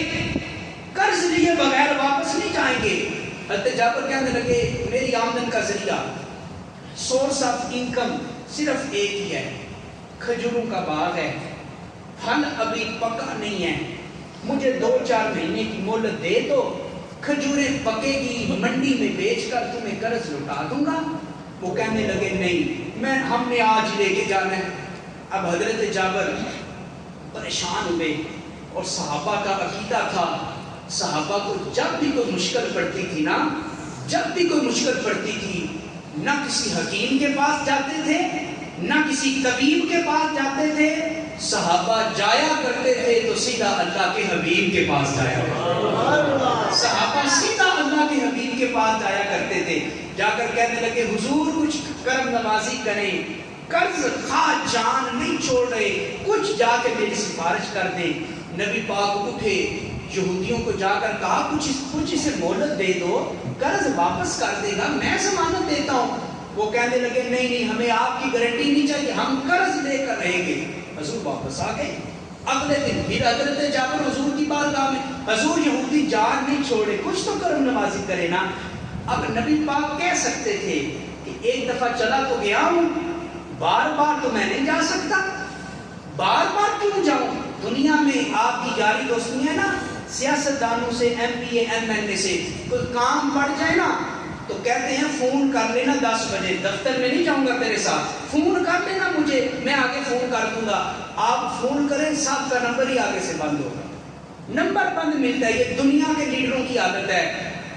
قرض لیے بغیر واپس نہیں جائیں گے۔ حضرت جابر کہنے لگے میری آمدن کا ذریعہ، سورس آف انکم صرف ایک ہی ہے، کھجوروں کا باغ ہے، پھل ابھی پکا نہیں ہے، مجھے 2-4 مہینے کی مہلت دے دو، کھجوریں پکے گی، منڈی میں بیچ کر تمہیں قرض لوٹا دوں گا۔ وہ کہنے لگے نہیں، ہم نے آج لے کے جانا ہے. اب حضرت جابر پریشان ہوئے اور صحابہ کا عقیدہ تھا صحابہ کو جب بھی کوئی مشکل پڑتی تھی نا، جب بھی کوئی مشکل پڑتی تھی، نہ کسی حکیم کے پاس جاتے تھے نہ کسی طبیب کے پاس جاتے تھے، صحابہ جایا کرتے تھے تو سیدھا اللہ کے حبیب کے پاس جایا کرتے تھے. صحابہ سیدھا اللہ کے حبیب کے پاس جایا کرتے تھے. جا کر کہنے لگے حضور کچھ کرم نوازی کریں، قرض خواہ جان نہیں چھوڑ رہے، کچھ جا کے میری سفارش کر دیں. نبی پاک اٹھے، یہودیوں کو جا کر کہا کچھ اسے مہلت دے دو، قرض واپس کر دے گا، میں ضمانت دیتا ہوں. وہ کہنے لگے نہیں ہمیں آپ کی گارنٹی نہیں چاہیے، ہم قرض لے کر رہیں گے. حضور واپس آ گئے. اگلے دن پھر حضرت جابر حضور کی بارگاہ میں، حضور یہودی جان نہیں چھوڑے، کچھ تو کرم نوازی کرے نا. اب نبی پاک کہہ سکتے تھے کہ ایک دفعہ چلا تو گیا ہوں، بار بار تو میں نہیں جا سکتا، بار بار کیوں جاؤں. دنیا میں آپ کی یاری دوستی ہے نا، سیاست دانوں سے، M P A M L A سے کوئی کام پڑ جائے نا تو کہتے ہیں فون کر لینا 10 بجے، دفتر میں نہیں جاؤں گا تیرے ساتھ، فون کر لینا مجھے، میں آگے فون کر دوں گا. آپ فون کریں صاحب کا نمبر ہی آگے سے بند ہوگا، نمبر بند ملتا ہے. یہ دنیا کے لیڈروں کی عادت ہے.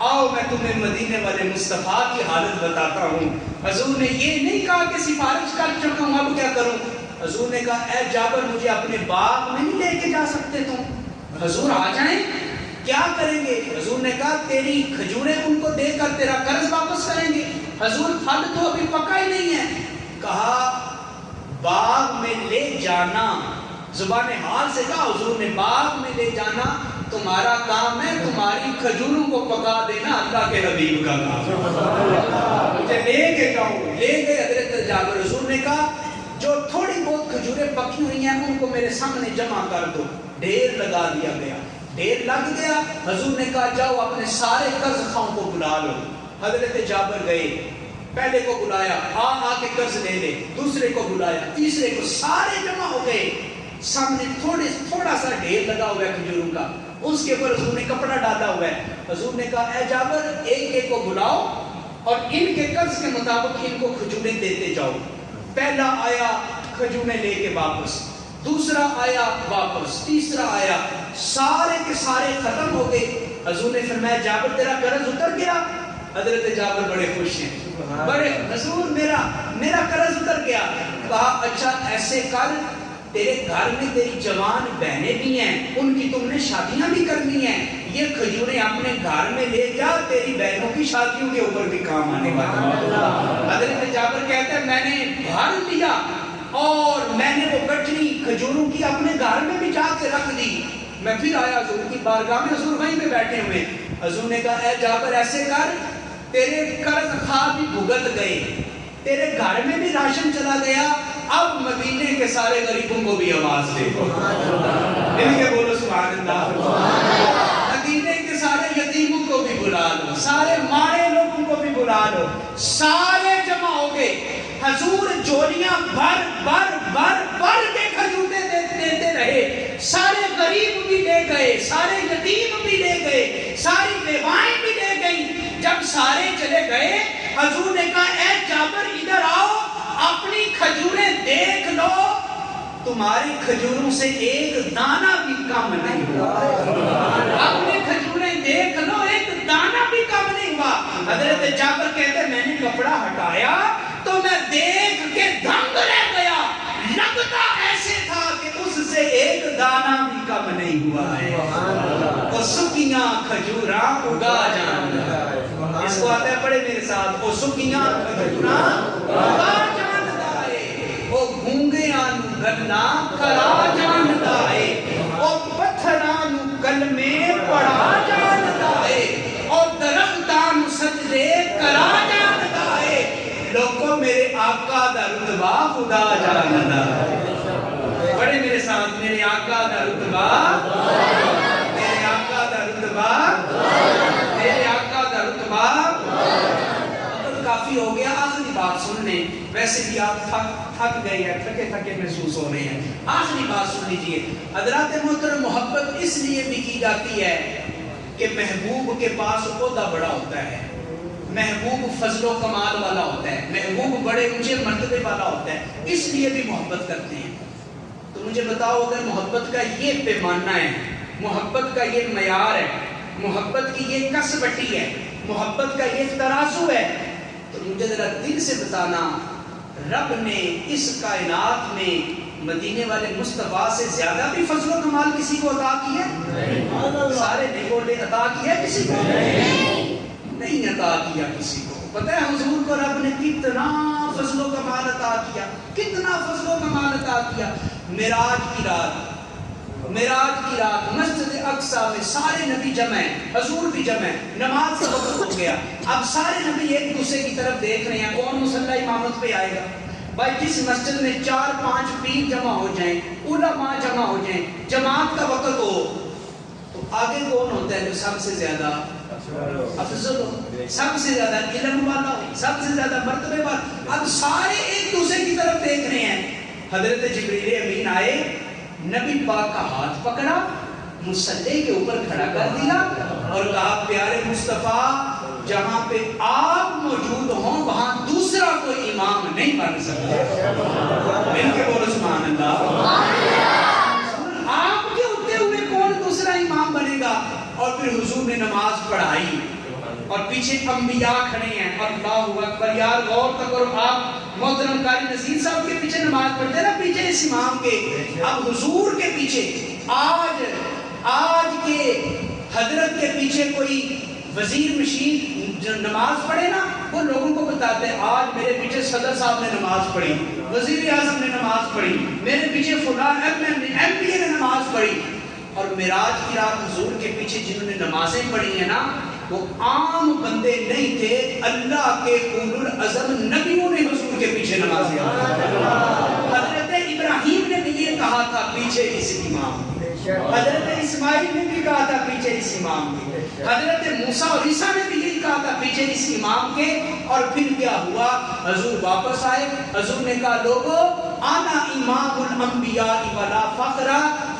آؤ میں تمہیں مدینے والے مصطفیٰ کی حالت بتاتا ہوں. حضور نے یہ نہیں کہا کہ سفارش کر چکا ہوں اب کیا کروں. حضور نے کہا اے جابر مجھے اپنے باغ میں نہیں لے کے جا سکتے تم. حضور آ جائیں کیا کریں گے. حضور نے کہا تیری کھجوریں ان کو دے کر تیرا قرض واپس کریں گے. حضور پھل تو ابھی پکا ہی نہیں ہے. کہا باغ میں لے جانا، زبان حال سے کہا حضور نے باغ میں لے جانا تمہارا کام ہے، تمہاری کھجوروں کو پکا دینا اللہ کے حبیب کا کام. مجھے لے کے جاؤ. لے گئے حضرت جابر. حضور نے کہا جو تھوڑی بہت کھجوریں پکی ہوئی ہیں ان کو میرے سامنے جمع کر دو. ڈھیر لگا دیا گیا، ڈھیر لگ گیا. حضور نے کہا جاؤ اپنے سارے قرض خواہوں کو بلا لو. حضرت جابر گئے، پہلے کو بلایا، آ کے قرض لے لے. دوسرے کو بلایا، تیسرے کو، سارے جمع ہو گئے. سامنے تھوڑا سا ڈھیر لگا ہوا ہے کھجوروں کا، اس کے اوپر حضور نے کپڑا ڈالا ہوا ہے. حضور نے کہا اے جابر ایک ایک کو بلاؤ اور ان کے قرض کے مطابق ان کو کھجوریں دیتے جاؤ. پہلا آیا کھجوریں لے کے واپس، دوسرا آیا واپس، تیسرا آیا، سارے کے سارے ختم ہو گئے. حضور نے فرمایا جابر تیرا قرض اتر گیا. حضرت جابر بڑے خوش ہیں، بڑے حضور میرا قرض اتر گیا. کہا اچھا ایسے کر، تیرے گھر میں تیری جوان بہنیں بھی ہیں، ان کی تم نے شادیاں بھی کرنی ہیں، یہ کھجوریں اپنے گھر میں لے جا، تیری بہنوں کی شادیوں کے اوپر بھی کام آنے والا. حضرت جابر کہتے ہیں میں نے بھر لیا اور میں نے وہ گٹھنی کھجوروں کی اپنے گھر میں بھی جا کے رکھ دی. میں پھر آیا حضور کی بارگاہ میں، حضور وہیں پہ بیٹھے ہوئے. حضور نے کہا اے جابر ایسے کر، تیرے قرض خواہ بھی بھگت گئے، تیرے گھر میں بھی راشن چلا گیا، اب مدینے کے سارے غریبوں کو بھی آواز دے دو. مل کے بولو سبحان اللہ. مدینے کے سارے یتیموں کو بھی بلا لو، سارے مارے لوگوں کو بھی بلا لو. سارے جمع ہو گئے. حضور جولیاں بھر کے کھجوریں دیتے رہے. سارے غریب بھی لے گئے، سارے یتیم بھی لے گئے، ساری بیوائیں بھی لے گئی. جب سارے چلے گئے حضور نے کہا اے جابر ادھر آؤ، اپنی کھجوریں دیکھ لو، تمہاری کھجوروں سے ایک دانہ بھی کم نہیں ہوا. اپنی کھجوریں دیکھ لو، ایک دانہ بھی کم نہیں ہوا. حضرت جابر کہتے میں نے کپڑا ہٹایا تو میں دیکھ کے دنگ رہ گیا، لگتا ایسے تھا کہ اس سے ایک دانہ بھی کم نہیں ہوا ہے. وہ سکیاں کھجوراں اگا جانا، اس کو آتا ہے پڑھے میرے ساتھ. وہ سکیاں کھجوراں اگا جانا ہے، وہ گونگیاں نو گلا کرا جانا ہے، وہ پتھراں نو کلمے پڑھا جانا ہے، اور درختاں نو سجدے کرا جانا ہے. لوگوں میرے آقا دا رتبہ خدا جانا ہے. پڑھے میرے ساتھ میرے آقا دا رتبہ، میرے آقا دا رتبہ، میرے آقا دا رتبہ. کافی ہو گیا، آخری بات سن لیں. ویسے بھی آپ تھک گئے ہیں، تھکے محسوس ہو رہے ہیں. آخری بات سن لیجئے. حضرات محترم محبت اس لیے بھی کی جاتی ہے کہ محبوب کے پاس عہدہ بڑا ہوتا ہے، محبوب فضل و کمال والا ہوتا ہے، محبوب بڑے اونچے مرتبے والا ہوتا ہے، اس لیے بھی محبت کرتے ہیں۔ تو مجھے بتاؤ اگر محبت کا یہ پیمانہ ہے، محبت کا یہ معیار ہے، محبت کی یہ کسوٹی ہے، محبت کا یہ ترازو ہے، تو مجھے ذرا دل سے بتانا رب نے اس کائنات میں مدینے والے مصطفیٰ سے زیادہ بھی فضل و کمال کسی کو عطا کیا؟ سارے نہیں بولے عطا کیا کسی کو؟ نہیں عطا کیا کسی کو۔ پتہ ہے حضور کو رب نے کتنا فضل و کمال عطا کیا، کتنا فضل و کمال عطا کیا۔ معراج کی رات مسجد اقصیٰ میں سارے نبی جمع ہیں، حضور بھی جمع ہیں، نماز کا وقت ہو گیا، اب سارے نبی ایک دوسرے کی طرف دیکھ رہے ہیں کون مصلی امامت پہ آئے گا۔ بھائی جس مسجد میں 4-5 پیر جمع ہو جائیں، علماء جمع ہو جائیں، جماعت کا وقت ہو، تو آگے کون ہوتا ہے جو سب سے زیادہ افضل ہو، سب سے زیادہ علم والا ہو، سب سے زیادہ مرتبے والا؟ اب سارے ایک دوسرے کی طرف دیکھ رہے ہیں۔ حضرت جبریل امین آئے، نبی پاک کا ہاتھ پکڑا، مصلی کے اوپر کھڑا کر دیا اور کہا پیارے مصطفیٰ جہاں پہ آپ موجود ہوں وہاں دوسرا کوئی امام نہیں بن سکتا۔ مل کے بولو سبحان اللہ۔ آپ کے اٹھتے ہوئے کون دوسرا امام بنے گا؟ اور پھر حضور نے نماز پڑھائی اور پیچھے انبیاء کھڑے ہیں، اللہ اکبر۔ یار غور تو کرو، آپ محترم قاری نذیر صاحب کے پیچھے نماز پڑھتے ہیں نا، پیچھے اس امام کے، اب حضور کے پیچھے آج کے حضرت کے پیچھے کوئی وزیر مشیر جو نماز پڑھے نا، وہ لوگوں کو بتاتے ہیں آج میرے پیچھے صدر صاحب نے نماز پڑھی، وزیر اعظم نے نماز پڑھی، میرے پیچھے فلاں ایم پی اے نے نماز پڑھی۔ اور معراج کی رات حضور کے پیچھے جنہوں نے نمازیں پڑھی ہیں نا، وہ عام بندے نہیں تھے، اللہ کے اولو العزم نبیوں نے حضور کے پیچھے نمازیں پڑھی۔ حضرت ابراہیم نے بھی یہ کہا تھا پیچھے اس امام، حضرت اسماعیل نے بھی کہا تھا پیچھے اس امام کے، حضرت موسیٰ اور عیسیٰ نے بھی یہی کہا تھا پیچھے اس امام کے۔ اور پھر کیا ہوا؟ حضور واپس آئے، حضور نے کہا لوگو انا امام الانبیاء ولا فخر،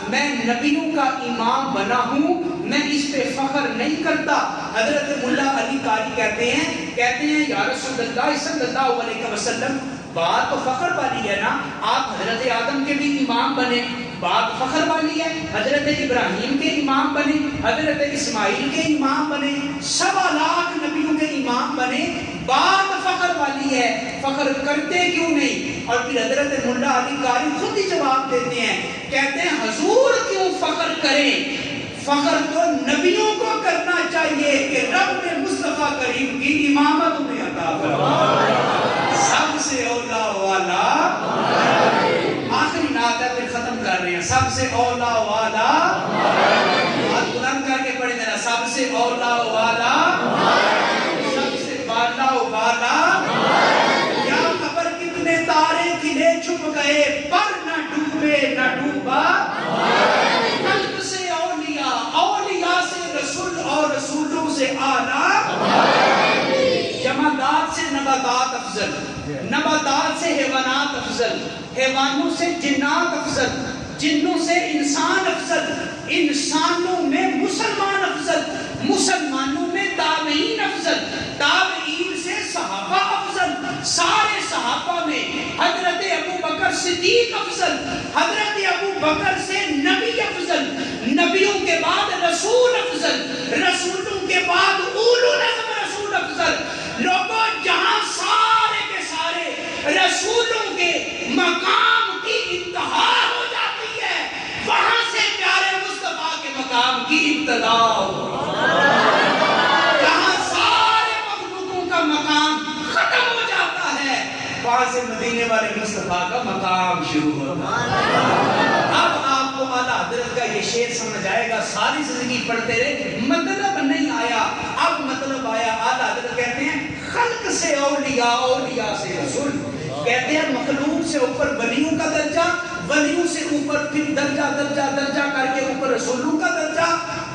میں نبیوں کا امام بنا ہوں، میں اس پہ فخر نہیں کرتا۔ حضرت ملا علی قاری کہتے ہیں یا رسول اللہ صلی اللہ علیہ وسلم بات تو فخر والی ہے نا، آپ حضرت آدم کے بھی امام بنے، بات فخر والی ہے، حضرت ابراہیم کے امام بنے، حضرت اسماعیل کے امام بنے، 1.25 لاکھ نبیوں کے امام بنے، بات فخر والی ہے، فخر کرتے کیوں نہیں؟ اور پھر حضرت ملا علی قاری خود ہی جواب دیتے ہیں، کہتے ہیں حضور کیوں فخر کریں؟ فخر تو نبیوں کو کرنا چاہیے کہ رب نے مصطفیٰ کریم کی امامت انہیں عطا فرمائی، سب سے اولا والا۔ آخری نعت ہے پھر ختم کر رہے ہیں، سب سے اولا والا، ہاتھ بلند کر کے پڑھیں میرا، سب سے اولا والا، سب سے بالا والا، یا خبر کتنے تارے کھلے چھپ گئے پر نہ ڈوبے نہ ڈوبا، خلق سے اولیاء، اولیاء سے رسول اور رسولوں سے اعلیٰ، جمادات سے نباتات افضل، نباتات سے حیوانات افضل، حیوانوں سے جنات افضل، جنوں سے انسان افضل، انسانوں میں مسلمان افضل، مسلمانوں میں تابعین افضل، تابعین سے صحابہ افضل، سارے صحابہ میں حضرت ابو بکر صدیق افضل، حضرت ابو بکر سے نبی افضل، نبیوں کے بعد رسول افضل، رسولوں کے بعد اولو العزم رسول افضل۔ لوگوں جہاں سارے کے سارے رسولوں کے مقام کی انتہا ہو جاتی ہے، وہاں سے پیارے مصطفیٰ کے مقام کی ابتدا ہو، جہاں سارے مخلوقوں کا مقام ختم ہو جاتا ہے، وہاں سے مدینے والے مصطفیٰ کا مقام شروع ہوتا ہے۔ اب آپ کو اعلیٰ حضرت کا یہ شعر سمجھ آئے گا، ساری زندگی پڑھتے رہے، مطلب نہیں آیا، اب مطلب آیا۔ اعلیٰ حضرت کہتے ہیں خلق سے اولیاء، اولیاء سے رسول، کہتے ہیں مخلوق سے اوپر ولیوں کا درجہ، ولیوں سے اوپر پھر درجہ درجہ درجہ کر کے اوپر رسولوں کا درجہ،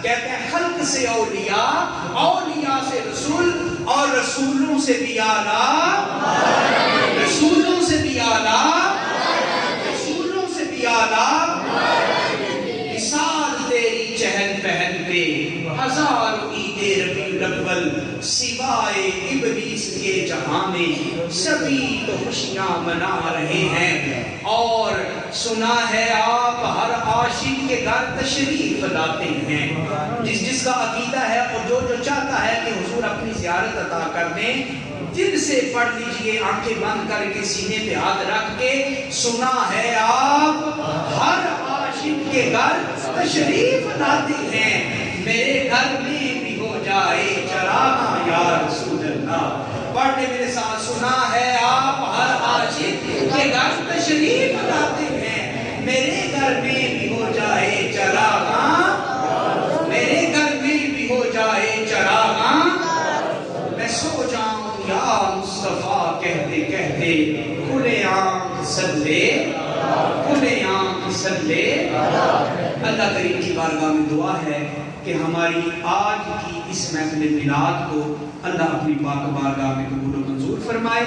کہتے ہیں خلق سے اولیاء، اولیاء سے رسول، اور رسولوں سے بھی اعلیٰ، رسولوں سے بھی اعلیٰ، رسولوں سے بھی اعلیٰ، مثال تیری چہل پہل پہ ہزاروں عقید ربیع الاول سوائے ابلیس کے جہاں میں سبھی تو خوشیاں منا رہے ہیں، اور سنا ہے آپ ہر عاشق کے گھر تشریف لاتے ہیں۔ جس کا عقیدہ ہے اور جو چاہتا ہے کہ حضور اپنی زیارت عطا کر دیں، دل سے پڑھ لیجئے آنکھیں بند کر کے سینے پہ ہاتھ رکھ کے، سنا ہے آپ ہر عاشق کے گھر تشریف لاتے ہیں، میرے گھر میں بھی ہو جائے چراغاں یا رسول اللہ۔ پڑھنے میرے ساتھ، سنا ہے آپ ہر عاشق کے گھر تشریف لاتے ہیں، میرے گھر میں بھی ہو جائے چراغاں، میرے گھر میں بھی ہو جائے چراغاں، میں سو جاؤں یا مصطفیٰ کہتے کہتے، کھلے آنکھ صلے، کھلے آنکھ صلے۔ اللہ کریم کی بارگاہ میں دعا ہے کہ ہماری آج کی اس محفل میلاد کو اللہ اپنی پاک بارگاہ میں قبول و منظور فرمائے۔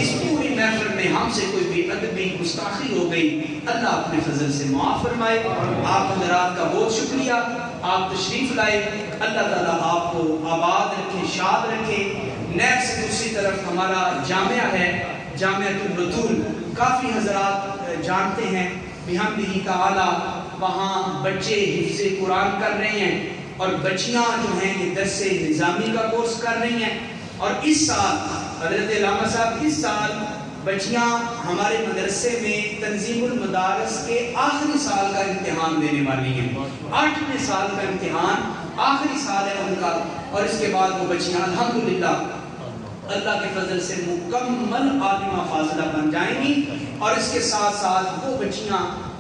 اس پوری محفل میں ہم سے کوئی بھی ادبی گستاخی ہو گئی، اللہ اپنے فضل سے معاف فرمائے۔ آپ حضرات کا بہت شکریہ، آپ تشریف لائے، اللہ تعالیٰ آپ کو آباد رکھے، شاد رکھے۔ نیب سے دوسری طرف ہمارا جامعہ ہے، جامعۃ البتول، کافی حضرات جانتے ہیں بحمدہ تعالیٰ وہاں بچے حفظ قرآن کر رہے ہیں، اور بچیاں جو ہیں یہ درس نظامی کا کورس کر رہی ہیں، اور اس سال حضرت علامہ صاحب اس سال بچیاں ہمارے مدرسے میں تنظیم المدارس کے آخری سال کا امتحان دینے والی ہیں، 8ویں سال کا امتحان آخری سال ہے ان کا، اور اس کے بعد وہ بچیاں الحمدللہ اللہ کے فضل سے مکمل عالمہ فاضلہ بن جائیں گی، اور اس کے ساتھ ساتھ وہ بچیاں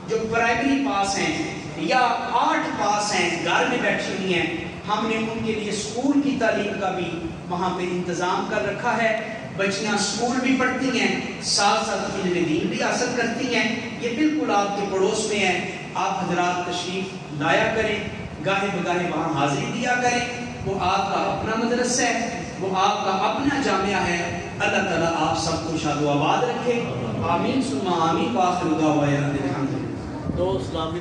جو پرائمری پاس ہیں یا 8 پاس ہیں گھر میں بیٹھی ہوئی ہیں، ہم نے ان کے لیے اسکول کی تعلیم کا بھی وہاں پہ انتظام کر رکھا ہے۔ بچیاں اسکول بھی پڑھتی ہیں، ساتھ ساتھ علم دین بھی حاصل کرتی ہیں، یہ بالکل آپ کے پڑوس میں ہے، آپ حضرات تشریف لایا کریں، گاہے بگاہے وہاں حاضری دیا کریں، وہ آپ کا اپنا مدرسہ ہے، وہ آپ کا اپنا جامعہ ہے۔ اللہ تعالیٰ آپ سب کو شاد و آباد رکھے، آمین ثم آمین، وآخر دعوانا الحمدللہ۔ دو اسلامی